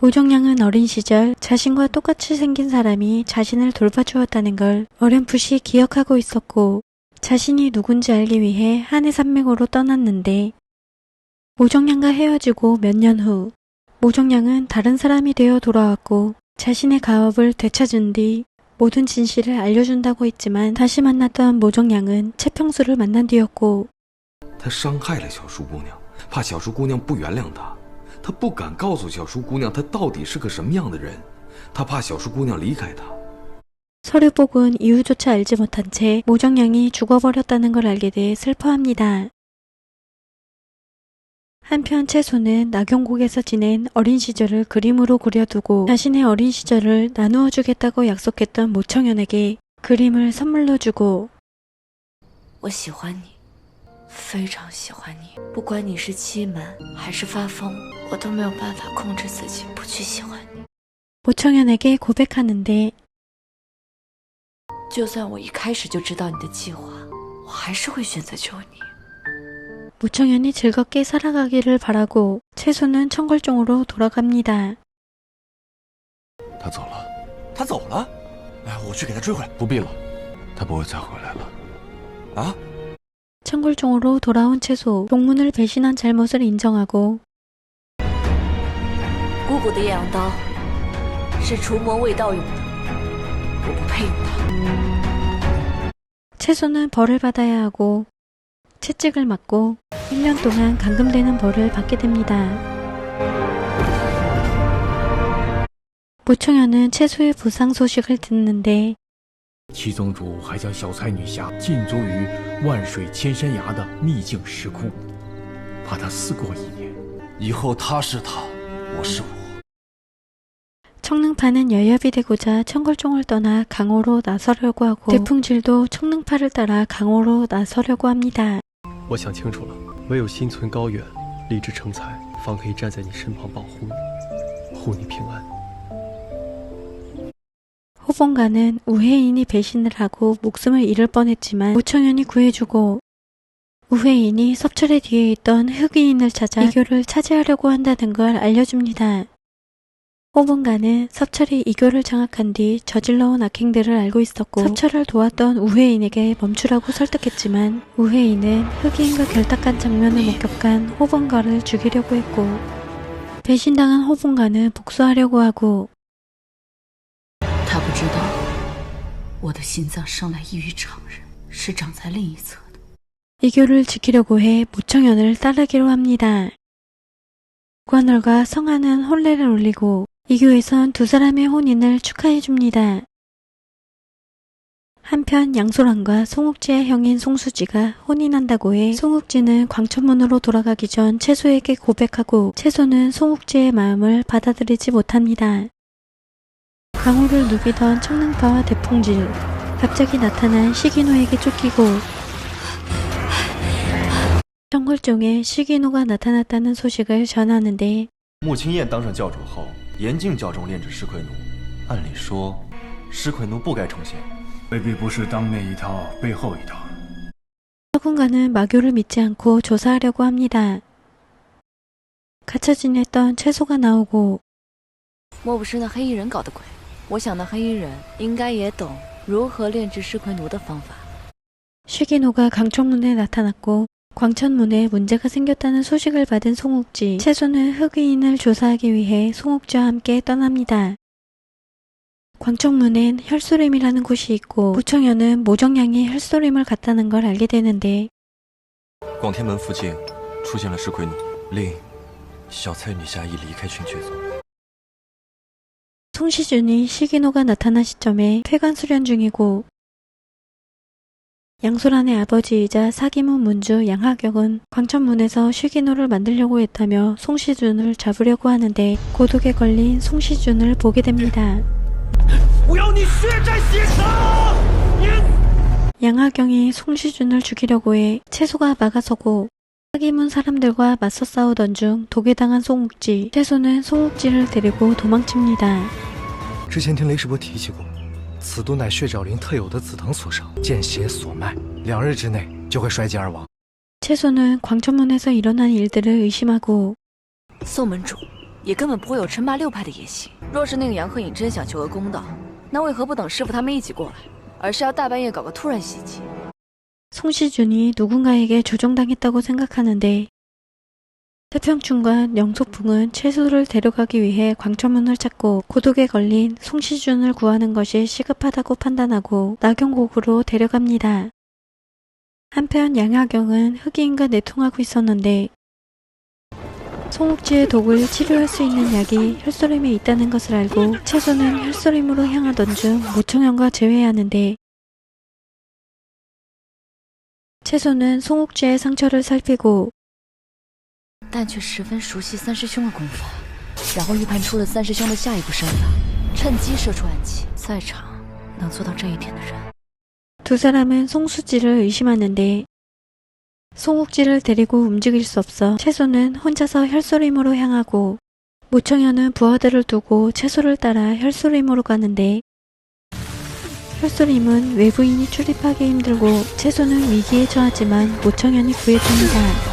모정양은 어린 시절 자신과 똑같이 생긴 사람이 자신을 돌봐주었다는 걸 어렴풋이 기억하고 있었고 자신이 누군지 알기 위해 한해산맥으로 떠났는데 모정양과 헤어지고 몇 년 후 모정양은 다른 사람이 되어 돌아왔고 자신의 가업을 되찾은 뒤 모든 진실을 알려준다고 했지만 다시 만났던 모정양은 채평수를 만난 뒤였고 他伤害了小树姑娘，怕小树姑娘不原谅他。 他不敢告诉小叔姑娘他到底是个什么样的人，他怕小叔姑娘离开他。 서류복은 이유조차 알지 못한 채 모정양이 죽어버렸다는 걸 알게 돼 슬퍼합니다. 한편 채소는 낙용곡에서 지낸 어린 시절을 그림으로 그려두고 자신의 어린 시절을 나누어 주겠다고 약속했던 모청현에게 그림을 선물로 주고 我喜欢你，非常喜欢你，不管你是欺瞒还是发疯，我都没有办法控制自己不去喜欢你。 모청현에게 고백하는데 就算我一开始就知道你的计划，我还是会选择救你。 모청현이 즐겁게 살아가기를 바라고 채소는 청골종으로 돌아갑니다. 他走了。他走了？哎，我去给他追回来。不必了，他不会再回来了。啊？ 청골종으로 돌아온 채소, 동문을 배신한 잘못을 인정하고 姑姑的艳阳刀是除魔卫道用的，我不配用它。 채소는 벌을 받아야 하고 채찍을 맞고 1년 동안 감금되는 벌을 받게 됩니다. 모청현은 채소의 부상 소식을 듣는데 七宗主还将小才女侠禁足于万水千山崖的秘境石窟，怕她思过一年。以后他是他，我是我。 청능파는 여협이 되고자 청골종을 떠나 강호로 나서려고 하고 대풍질도 청능파를 따라 강호로 나서려고 합니다. 我想清楚了，唯有心存高远，立志成才，方可以站在你身旁保护你，护你平安。 호봉가는 우회인이 배신을 하고 목숨을 잃을 뻔했지만 모청현이 구해주고 우회인이 섭철의 뒤에 있던 흑의인을 찾아 이교를 차지하려고 한다는 걸 알려줍니다. 호봉가는 섭철이 이교를 장악한 뒤 저질러온 악행들을 알고 있었고 섭철을 도왔던 우회인에게 멈추라고 설득했지만 우회인은 흑의인과 결탁한 장면을 목격한 호봉가를 죽이려고 했고 배신당한 호봉가는 복수하려고 하고 他不知道，我的心脏生来异于常人，是长在另一侧的。 이교를 지키려고 해 모청현을 따르기로 합니다. 관월과 성하는 혼례를 올리고 이교에선 두 사람의 혼인을 축하해줍니다. 한편 양소란과 송욱지의 형인 송수지가 혼인한다고 해 송욱지는 광천문으로 돌아가기 전 채소에게 고백하고 채소는 송욱지의 마음을 받아들이지 못합니다. 강호를 누비던 청능파와 대풍질, 갑자기 나타난 시기노에게 쫓기고 청골종에 시기노가 나타났다는 소식을 전하는데 穆青燕当上教主后，严禁教中炼制尸魁奴。按理说，尸魁奴不该重现。未必不是当面一套，背后一套。 서군가는 마교를 믿지 않고 조사하려고 합니다. 갇혀 지냈던 채소가 나오고 莫不是那黑衣人搞的鬼？我想那黑衣人应该也懂如何炼制尸魁奴的方法。 시기노가 강천문에 나타났고 광천문에 문제가 생겼다는 소식을 받은 송욱지, 채소는 흑의인을 조사하기 위해 송욱지와 함께 떠납니다. 광천문엔 혈소림이라는 곳이 있고 부청현은 모정양이 혈소림을 갔다는 걸 알게 되는데 广天门附近出现了尸魁奴，令小菜女侠已离开群雀宗。 송시준이 시기노가 나타난 시점에 폐관 수련 중이고 양소란의 아버지이자 사기문 문주 양하경은 광천문에서 시기노를 만들려고 했다며 송시준을 잡으려고 하는데 고독에 걸린 송시준을 보게 됩니다. 양하경이 송시준을 죽이려고 해 채소가 막아서고 사기문 사람들과 맞서 싸우던 중 독에당한 송욱지, 채소는 송욱지를 데리고 도망칩니다. 之前听雷师伯提起过，此毒乃血爪灵特有的紫藤所生，见血锁脉，2日之内就会衰竭而亡。 채소는 광천문에서 일어난 일들을 의심하고 宋门主也根本不会有称霸6派的野心。若是那个杨鹤影真想求个公道，那为何不等师傅他们一起过来，而是要大半夜搞个突然袭击？ 송시준이 누군가에게 조종당했다고 생각하는데 태평충과 영소풍은 채소를 데려가기 위해 광천문을 찾고 고독에 걸린 송시준을 구하는 것이 시급하다고 판단하고 낙용곡으로 데려갑니다. 한편 양하경은 흑인과 내통하고 있었는데 송욱지의 독을 치료할 수 있는 약이 혈소림에 있다는 것을 알고 채소는 혈소림으로 향하던 중 모청현과 재회하는데 채소는 송욱지의 상처를 살피고 但却十分熟悉三师兄的功法，然后预判出了三师兄的下一步身法，趁机射出暗器。在场能做到这一点的人， 두 사람은 송수지를 의심하는데 송욱지를 데리고 움직일 수 없어 채소는 혼자서 혈소림으로 향하고 모청현은 부하들을 두고 채소를 따라 혈소림으로 가는데 혈소림은 외부인이 출입하기 힘들고 채소는 위기에 처하지만 모청현이 구해줍니다.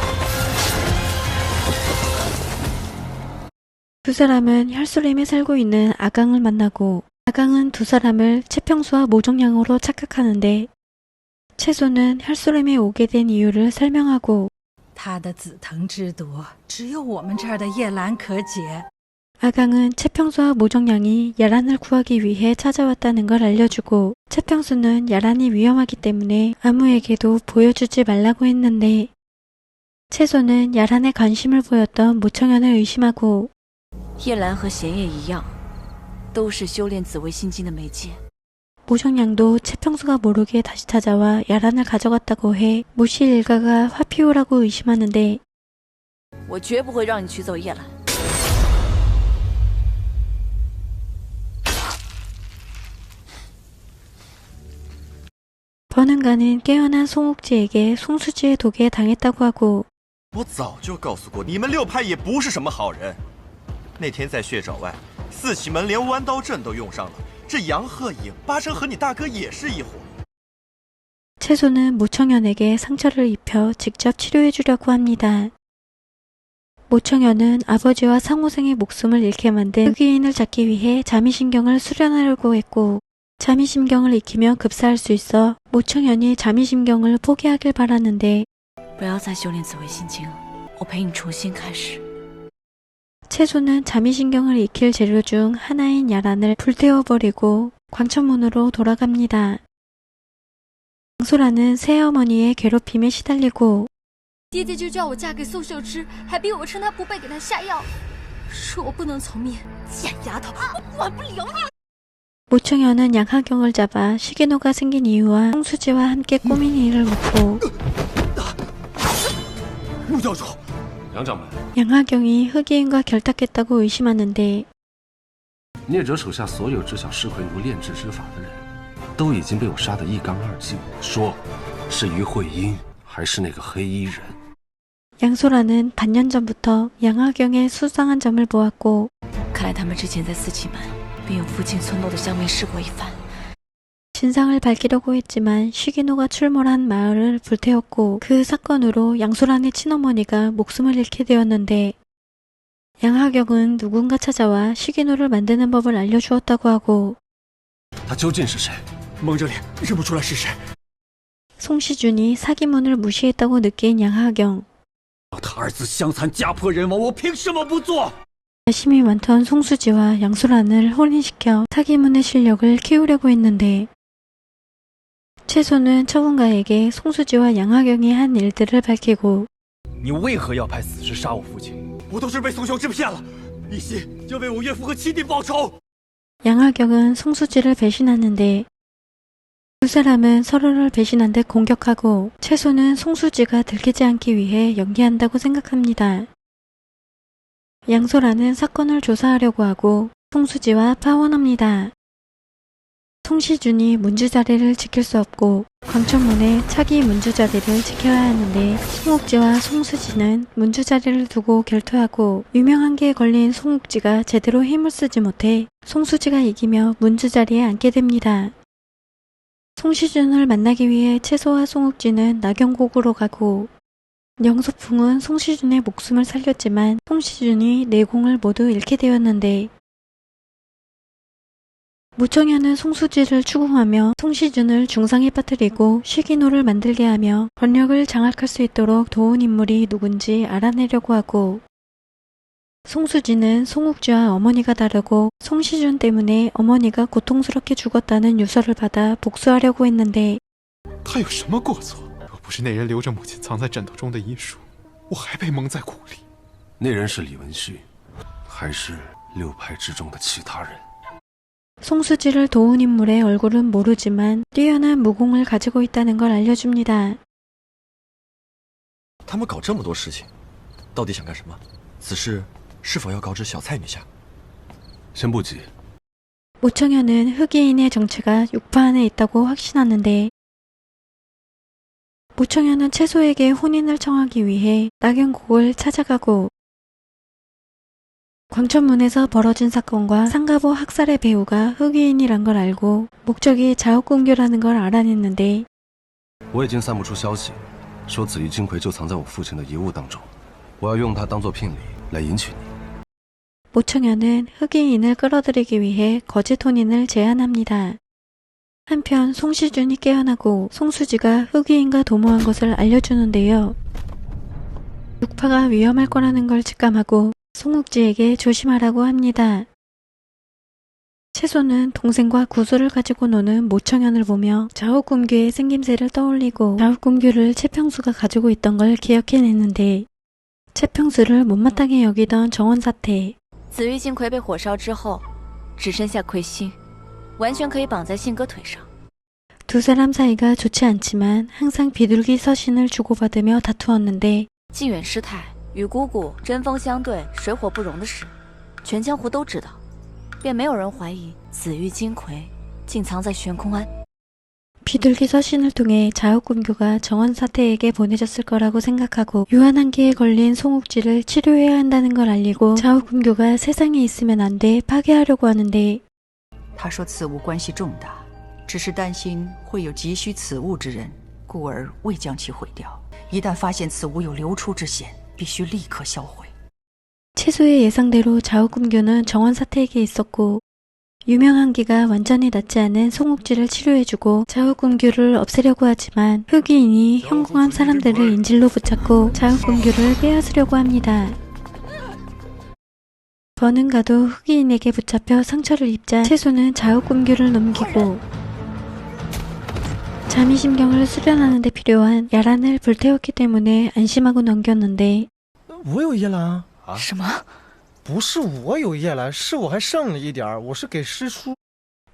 두 사람은 혈소림에 살고 있는 아강을 만나고 아강은 두 사람을 채평수와 모종양으로 착각하는데 채소는 혈소림에 오게 된 이유를 설명하고 他的紫藤之毒只有我们这儿的叶兰可解。 아강은 채평수와 모정양이 야란을 구하기 위해 찾아왔다는 걸 알려주고 채평수는 야란이 위험하기 때문에 아무에게도 보여주지 말라고 했는데 채소는 야란에 관심을 보였던 모청현을 의심하고 叶兰和弦叶一样，都是修炼紫微心经的媒介。 모정양도 채평수가 모르게 다시 찾아와 야란을 가져갔다고 해 모씨 일가가 화피우라고 의심하는데 我绝不会让你取走叶兰。 버는가는 깨어난 송옥지에게 송수지의 독에 당했다고 하고 我早就告诉过你们六派也不是什么好人。那天在血爪外，四喜门连弯刀阵都用上了，这杨鹤影八成和你大哥也是一伙。 채소는 모청현에게 상처를 입혀 직접 치료해주려고 합니다. 모청현은 아버지와 상호생의 목숨을 잃게 만든 흑의인을 잡기 위해 자미신경을 수련하려고 했고 자미신경을 익히며 급사할 수 있어 모청현이 자미신경을 포기하길 바라는데 不要再修炼紫微心经，我陪你重新开始。 채소는 자미신경을 익힐 재료 중 하나인 야란을 불태워버리고 광천문으로 돌아갑니다. 양소라는 새어머니의 괴롭힘에 시달리고 爹爹就叫我嫁给宋秀芝，还逼我趁他不备给他下药，说我不能从命。贱丫头，我管不了你！ 모청현은 양하경을 잡아 시기노가 생긴 이유와 송수지와 함께 꾸민 일을 묻고 穆教主， 杨掌门， 양하경이 흑의인과 결탁했다고 의심하는데 聂者手下所有知晓尸魁奴炼制之法的人，都已经被我杀得一干二净。说，是于慧英，还是那个黑衣人？ 양소라는 반년 전부터 양하경의 수상한 점을 보았고 看来他们之前在四喜门便有附近村落的乡民试过一番。 진상을 밝히려고 했지만 시기노가 출몰한 마을을 불태웠고 그 사건으로 양소란의 친어머니가 목숨을 잃게 되었는데 양하경은 누군가 찾아와 시기노를 만드는 법을 알려주었다고 하고 他究竟是谁？蒙着脸认不出来是谁。 송시준이 사기문을 무시했다고 느낀 양하경 他儿子相残家破人亡，我凭什么不做？ 열심히 많던 송수지와 양소란을 혼인시켜 사기문의 실력을 키우려고 했는데 채소는 처군가에게 송수지와 양하경이 한 일들을 밝히고 你为何要派死尸杀我父亲？我都是被宋秀芝骗了，一心要为我岳父和七弟报仇。 양하경은 송수지를 배신하는데 두 사람은 서로를 배신한 듯 공격하고 채소는 송수지가 들키지 않기 위해 연기한다고 생각합니다. 양소라는 사건을 조사하려고 하고 송수지와 파혼합니다. 송시준이 문주자리를 지킬 수 없고 광천문에 차기 문주자리를 지켜야 하는데 송옥지와 송수지는 문주자리를 두고 결투하고 유명한 게 걸린 송옥지가 제대로 힘을 쓰지 못해 송수지가 이기며 문주자리에 앉게 됩니다. 송시준을 만나기 위해 채소와 송옥지는 낙영곡으로 가고 영소풍은 송시준의 목숨을 살렸지만 송시준이 내공을 모두 잃게 되었는데 모청현은 송수지를 추궁하며 송시준을 중상에 빠뜨리고 시기노를 만들게 하며 권력을 장악할 수 있도록 도운 인물이 누군지 알아내려고 하고 송수지는 송옥지와 어머니가 다르고 송시준 때문에 어머니가 고통스럽게 죽었다는 유서를 받아 복수하려고 했는데 他有什么过错？若不是那人留着母亲藏在枕头中的遗书，我还被蒙在鼓里。那人是李文旭，还是六派之中的其他人？ 송수지를 도운 인물의 얼굴은 모르지만 뛰어난 무공을 가지고 있다는 걸 알려줍니다. 他们搞这么多事情，到底想干什么？此事是否要告知小蔡女侠？先不急。 모청현은 흑의인의 정체가 육파 안에 있다고 확신하는데 모청현은 채소에게 혼인을 청하기 위해 낙영곡을 찾아가고 광천문에서 벌어진 사건과 상가보 학살의 배우가 흑의인이란 걸 알고 목적이 자욱공규라는 걸 알아냈는데 我已经散布出消息，说紫玉金魁就藏在我父亲的遗物当中，我要用它当做聘礼来迎娶你。 모청현은 흑의인을 끌어들이기 위해 거짓 혼인을 제안합니다. 한편 송시준이 깨어나고 송수지가 흑의인과 도모한 것을 알려주는데요. 육파가 위험할 거라는 걸 직감하고 송옥지에게 조심하라고 합니다. 채소는 동생과 구슬을 가지고 노는 모청현을 보며 자욱금규의 생김새를 떠올리고 자욱금규를 채평수가 가지고 있던 걸 기억해내는데 채평수를 못마땅해 여기던 정원사태 紫玉金魁被火烧之后，只剩下魁星，完全可以绑在信哥腿上。 두 사람 사이가 좋지 않지만 항상 비둘기 서신을 주고받으며 다투었는데 靖远师太与姑姑针锋相对、水火不容的事，全江湖都知道，便没有人怀疑紫玉金葵竟藏在悬空庵。 비둘기 서신을 통해 자욱군교가 정원사태에게 보내졌을 거라고 생각하고 유한한기에 걸린 송옥지를 치료해야 한다는 걸 알리고 자욱군교가 세상에 있으면 안 돼 파괴하려고 하는데 他说此物关系重大，只是担心会有急需此物之人，故而未将其毁掉。一旦发现此物有流出之嫌，必须立刻销毁。 채소의 예상대로 자욱군교는 정원사태에게 있었고 유명한기가 완전히 낫지 않은 송옥지를 치료해주고 자욱군교를 없애려고 하지만 흑의인이 현공한 사람들을 인질로 붙잡고 자욱군교를 빼앗으려고 합니다. 버는가도 흑의인에게 붙잡혀 상처를 입자 채소는 자욱군교를 넘기고 자미심경을 수련하는 데 필요한 야란을 불태웠기 때문에 안심하고 넘겼는데 我有夜兰啊？什么？ 不是我有夜兰，是我还剩了一点，我是给师叔。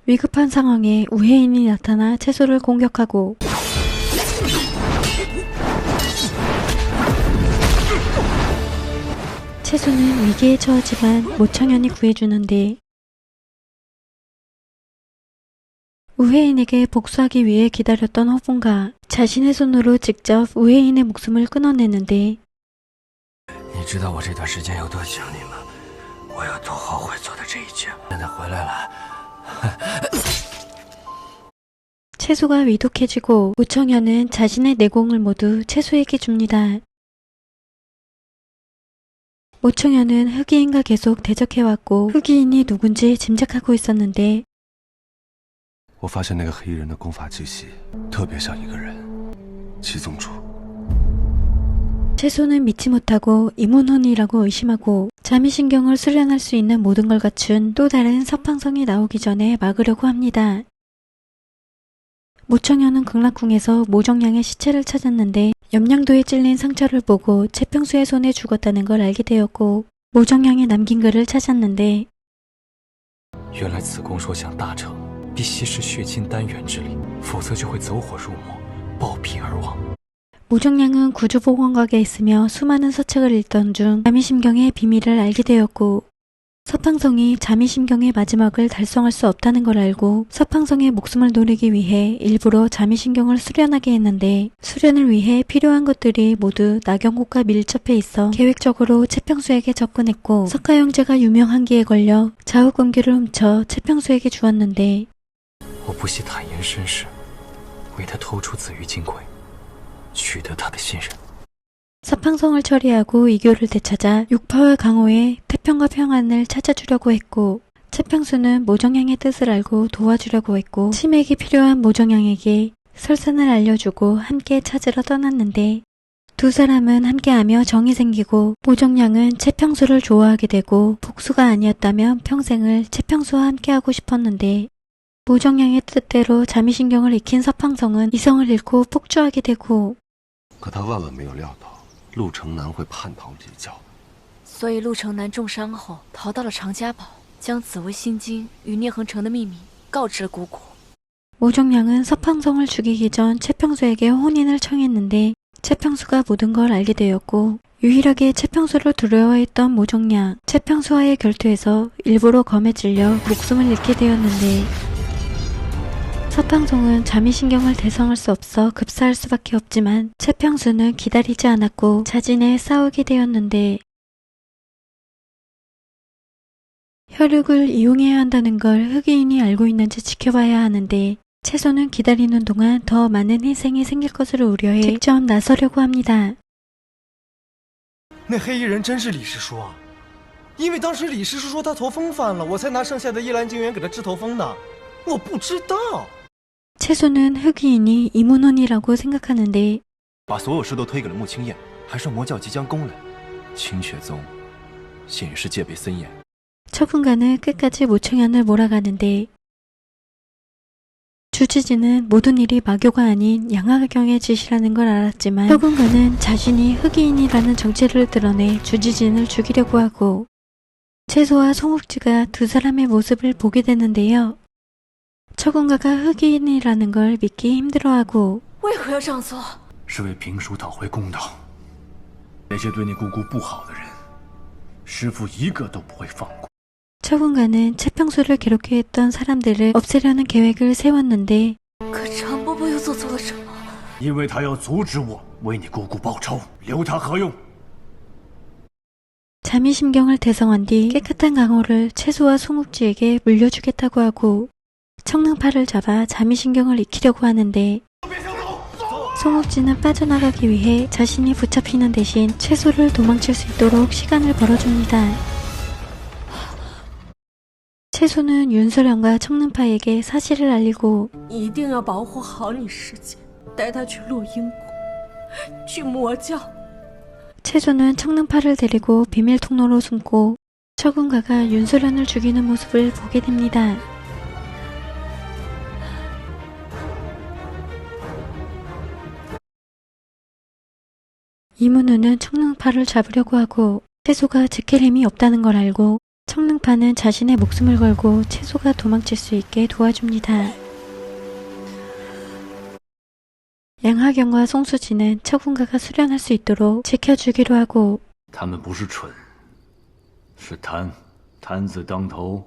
위급한 상황에 우혜인이 나타나 채소를 공격하고 채소는 위기에 처하지만 모청현이 구해주는데 우혜인에게 복수하기 위해 기다렸던 허분가 자신의 손으로 직접 우혜인의 목숨을 끊어내는데 你知道我这段时间有多想你吗？我有多后悔做的这一切。现在回来了。 채소가 위독해지고 모청현은 자신의 내공을 모두 채소에게 줍니다. 모청현은 흑의인과 계속 대적해왔고 흑의인이 누군지 짐작하고 있었는데 我发现那个黑衣人的功法气息特别像一个人，七宗主。 채소는 믿지 못하고 이문혼이라고 의심하고 자미신경을 수련할 수 있는 모든 걸 갖춘 또 다른 서팡성이 나오기 전에 막으려고 합니다. 모청현은 극락궁에서 모정양의 시체를 찾았는데 염량도에 찔린 상처를 보고 채평수의 손에 죽었다는 걸 알게 되었고 모정양이 남긴 글을 찾았는데 原来此功说想大成，必稀释血清丹元之力，否则就会走火入魔，暴毙而亡。 모정양은 구주보건각에 있으며 수많은 서책을 읽던 중 자미심경의 비밀을 알게 되었고 서팡성이 자미심경의 마지막을 달성할 수 없다는 걸 알고 서팡성의 목숨을 노리기 위해 일부러 자미심경을 수련하게 했는데 수련을 위해 필요한 것들이 모두 나경국과 밀접해 있어 계획적으로 채평수에게 접근했고 석가형제가 유명한기에 걸려 자욱군교를 훔쳐 채평수에게 주었는데 我不惜坦言身世，为他偷出紫玉金葵，取得他的信任。 서팡성을 처리하고 이교를 되찾아 육파와 강호의 태평과 평안을 찾아주려고 했고 채평수는 모정양의 뜻을 알고 도와주려고 했고 치맥이 필요한 모정양에게 설산을 알려주고 함께 찾으러 떠났는데 두 사람은 함께하며 정이 생기고 모정양은 채평수를 좋아하게 되고 복수가 아니었다면 평생을 채평수와 함께하고 싶었는데 모정양의 뜻대로 자미신경을 익힌 서팡성은 이성을 잃고 폭주하게 되고 可他万万没有料到陆城南会叛逃离教， 所以陆城南重伤后逃到了长家堡，将紫薇心经与聂恒成的秘密告知了姑姑。 모정양은 서팡성을 죽이기 전 채평수에게 혼인을 청했는데 채평수가 모든 걸 알게 되었고 유일하게 채평수를 두려워했던 모정양, 채평수와의 결투에서 일부러 검에 찔려 목숨을 잃게 되었는데 서팡성은 자미신경을 대성할 수 없어 급사할 수밖에 없지만 채평수는 기다리지 않았고 자진해 싸우게 되었는데 혈육을 이용해야 한다는 걸 흑의인이 알고 있는지 지켜봐야 하는데 채소는 기다리는 동안 더 많은 희생이 생길 것을 우려해 직접 나서려고 합니다. 那黑衣人真是李师叔啊！因为当时李师叔说他头风犯了，我才拿剩下的夜兰精元给他治头风的。我不知道。 채소는 흑의인이 이문혼이라고 생각하는데 把所有事都推给了穆青燕，还说魔教即将攻来，清雪宗现已是戒备森严。 처분가는 끝까지 모청현을 몰아가는데 주지진은 모든 일이 마교가 아닌 양하경의 짓이라는 걸 알았지만 처분가는 자신이 흑의인이라는 정체를 드러내 주지진을 죽이려고 하고 채소와 송옥지가 두 사람의 모습을 보게 되는데요. 처군가가 흑인이라는 걸 믿기 힘들어하고 为何要这样做？是为平叔讨回公道。那些对你姑姑不好的人，师父一个都不会放过。 처군가는 채평수를 괴롭게 했던 사람들을 없애려는 계획을 세웠는데 可常伯伯又做错了什么？因为他要阻止我为你姑姑报仇，留他何用？ 자미심경을 대성한 뒤 깨끗한 강호를 채소와 송욱지에게 물려주겠다고 하고 청능파를 잡아 자미신경을 익히려고 하는데 송욱지는 빠져나가기 위해 자신이 붙잡히는 대신 채소를 도망칠 수 있도록 시간을 벌어줍니다. 채소는 윤소련과 청능파에게 사실을 알리고 一定要保护好你师姐，带她去落英谷，去魔教。 채소는 청능파를 데리고 비밀 통로로 숨고 처군가가 윤소련을 죽이는 모습을 보게 됩니다. 이문우는 청능파를 잡으려고 하고 채소가 지킬 힘이 없다는 걸 알고 청능파는 자신의 목숨을 걸고 채소가 도망칠 수 있게 도와줍니다. 양하경과 송수지는 처군가가 수련할 수 있도록 지켜주기로 하고 他们不是蠢，是贪，贪字当头，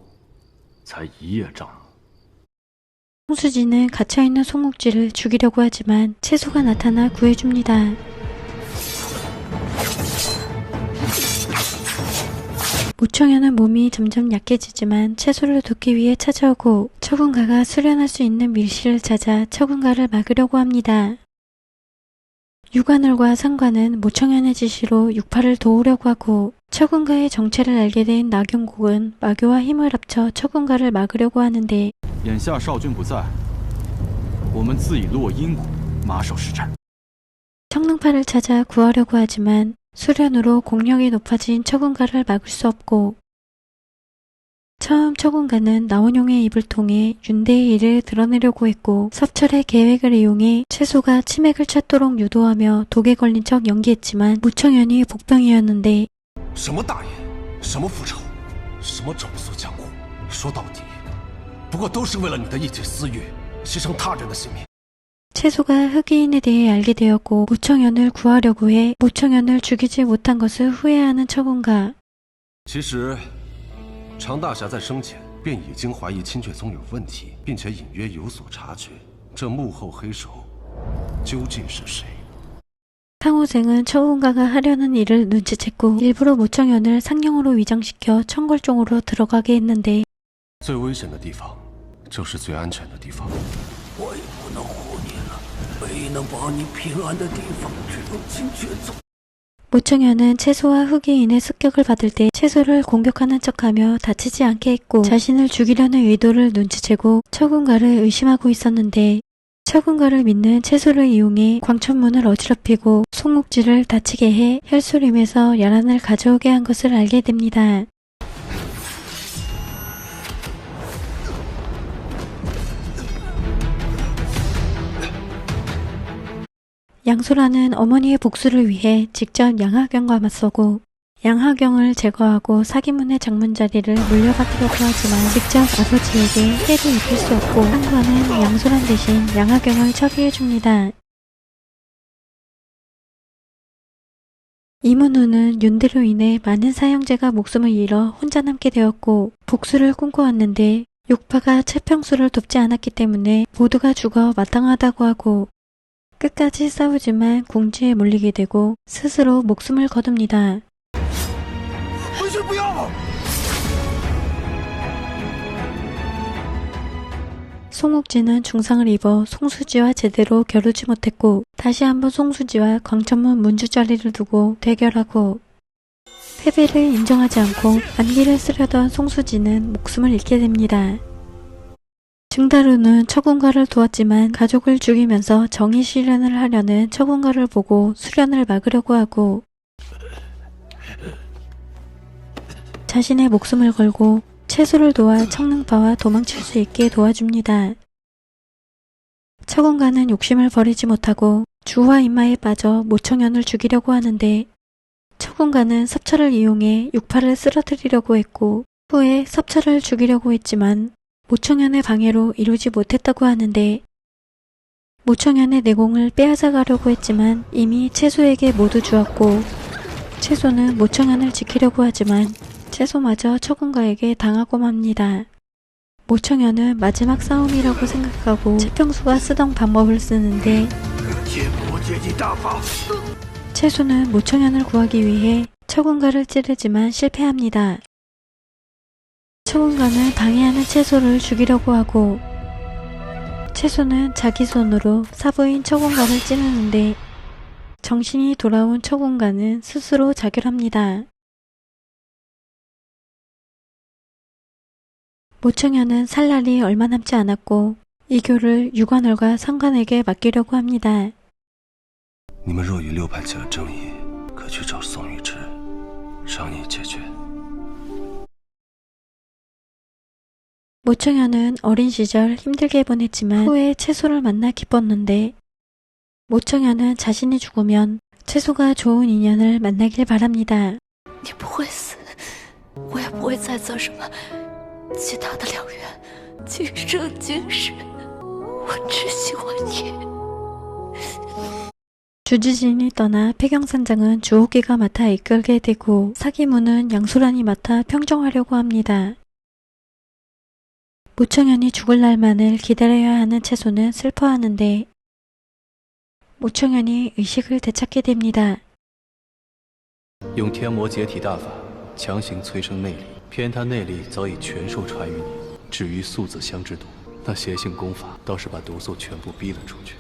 才一叶障目。 송수지는 갇혀있는 송욱지를 죽이려고 하지만 채소가 나타나 구해줍니다. 모청현은 몸이 점점 약해지지만 채소를 돕기 위해 찾아오고 처군가가 수련할 수 있는 밀실을 찾아 처군가를 막으려고 합니다. 유관을과 상관은 모청현의 지시로 육파를 도우려고 하고 처군가의 정체를 알게 된 나경국은 마교와 힘을 합쳐 처군가를 막으려고 하는데 眼下少君不在，我们自以落阴谷，马首是瞻。 청능파를 찾아 구하려고 하지만 수련으로 공력이 높아진 처군가를 막을 수 없고 처음 처군가는 나원용의 입을 통해 윤대의 일을 드러내려고 했고 섭철의 계획을 이용해 채소가 치맥을 찾도록 유도하며 독에 걸린 척 연기했지만 모청현이 복병이었는데 什么大业，什么复仇，什么种族江湖，说到底，不过都是为了你的一己私欲，牺牲他人的性命。 채소가 흑인에 대해 알게 되었고 모청현을 구하려고 해 모청현을 죽이지 못한 것을 후회하는 처군가. 其实，常大侠在生前便已经怀疑青雀宗有问题，并且隐约有所察觉。这幕后黑手究竟是谁？ 상호생은 처군가가 하려는 일을 눈치챘고 일부러 모청현을 상령으로 위장시켜 청골종으로 들어가게 했는데 最危险的地方，就是最安全的地方。我也不能护你了，唯一能保你平安的地方，只有青雀宗。 모청현은 채소와 흑인의 습격을 받을 때 채소를 공격하는 척하며 다치지 않게 했고 자신을 죽이려는 의도를 눈치채고 처군가를 의심하고 있었는데 처군가를 믿는 채소를 이용해 광천문을 어지럽히고 송욱지를 다치게 해 혈수림에서 야란을 가져오게 한 것을 알게 됩니다. 양소라는 어머니의 복수를 위해 직접 양하경과 맞서고 양하경을 제거하고 사기문의 장문 자리를 물려받으려고 하지만 직접 아버지에게 해를 입힐 수 없고 상관은 양소란 대신 양하경을 처리해줍니다. 이문우는 윤대로 인해 많은 사형제가 목숨을 잃어 혼자 남게 되었고 복수를 꿈꿔왔는데 육파가 채평수를 돕지 않았기 때문에 모두가 죽어 마땅하다고 하고 끝까지 싸우지만 궁지에 몰리게 되고 스스로 목숨을 거둡니다. 송욱지는 중상을 입어 송수지와 제대로 겨루지 못했고 다시 한번 송수지와 광천문 문주자리를 두고 대결하고 패배를 인정하지 않고 안기를 쓰려던 송수지는 목숨을 잃게 됩니다. 증다루는 처군가를 도왔지만 가족을 죽이면서 정의 실현을 하려는 처군가를 보고 수련을 막으려고 하고 자신의 목숨을 걸고 채소를 도와 청능파와 도망칠 수 있게 도와줍니다. 처군가는 욕심을 버리지 못하고 주화 인마에 빠져 모청현을 죽이려고 하는데 처군가는 섭철을 이용해 육파를 쓰러뜨리려고 했고 후에 섭철을 죽이려고 했지만 모청현의 방해로 이루지 못했다고 하는데 모청현의 내공을 빼앗아가려고 했지만 이미 채소에게 모두 주었고 채소는 모청현을 지키려고 하지만 채소마저 처군가에게 당하고 맙니다. 모청현은 마지막 싸움이라고 생각하고 채평수가 쓰던 방법을 쓰는데 채소는 모청현을 구하기 위해 처군가를 찌르지만 실패합니다. 처군가는 방해하는 채소를 죽이려고 하고 채소는 자기 손으로 사부인 처군가를 찌르는데 정신이 돌아온 처군가는 스스로 자결합니다. 모청현은 살 날이 얼마 남지 않았고 이교를 유관월과 상관에게 맡기려고 합니다. 你们若与六派起了争议，可去找宋玉芝，商议解决。 모청현은 어린 시절 힘들게 보냈지만 후에 채소를 만나 기뻤는데 모청현은 자신이 죽으면 채소가 좋은 인연을 만나길 바랍니다. 你不会死，我也不会再做什么其他的良缘。今生今世，我只喜欢你。 주지진이 떠나 폐경산장은 주옥기가 맡아 이끌게 되고 사기문은 양소란이 맡아 평정하려고 합니다. 모청현이 죽을 날만을 기다려야 하는 채소는 슬퍼하는데 모청현이 의식을 되찾게 됩니다. 用天魔解体大法强行催生内力，偏他内力早已全数传于你。至于素子香之毒，那邪性功法倒是把毒素全部逼了出去。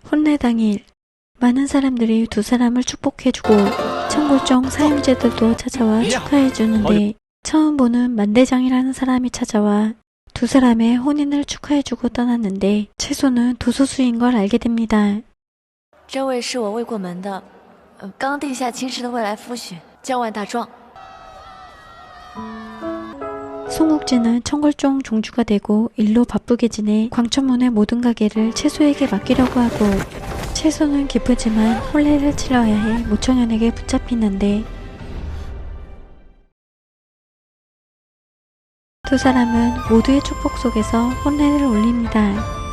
혼례 당일 많은 사람들이 두 사람을 축복해주고 청골종 사형제들도 찾아와 축하해주는데 처음 보는 만대장이라는 사람이 찾아와 두 사람의 혼인을 축하해주고 떠났는데 채소는 도소수인 걸 알게 됩니다. 这位是我未过门的，刚定下亲事的未来夫婿，叫万大壮。 송욱진은 청골종 종주가 되고 일로 바쁘게 지내 광천문의 모든 가게를 채소에게 맡기려고 하고 채소는 기쁘지만 혼례를 치러야 해 모청현에게 붙잡히는데 두 사람은 모두의 축복 속에서 혼례를 올립니다.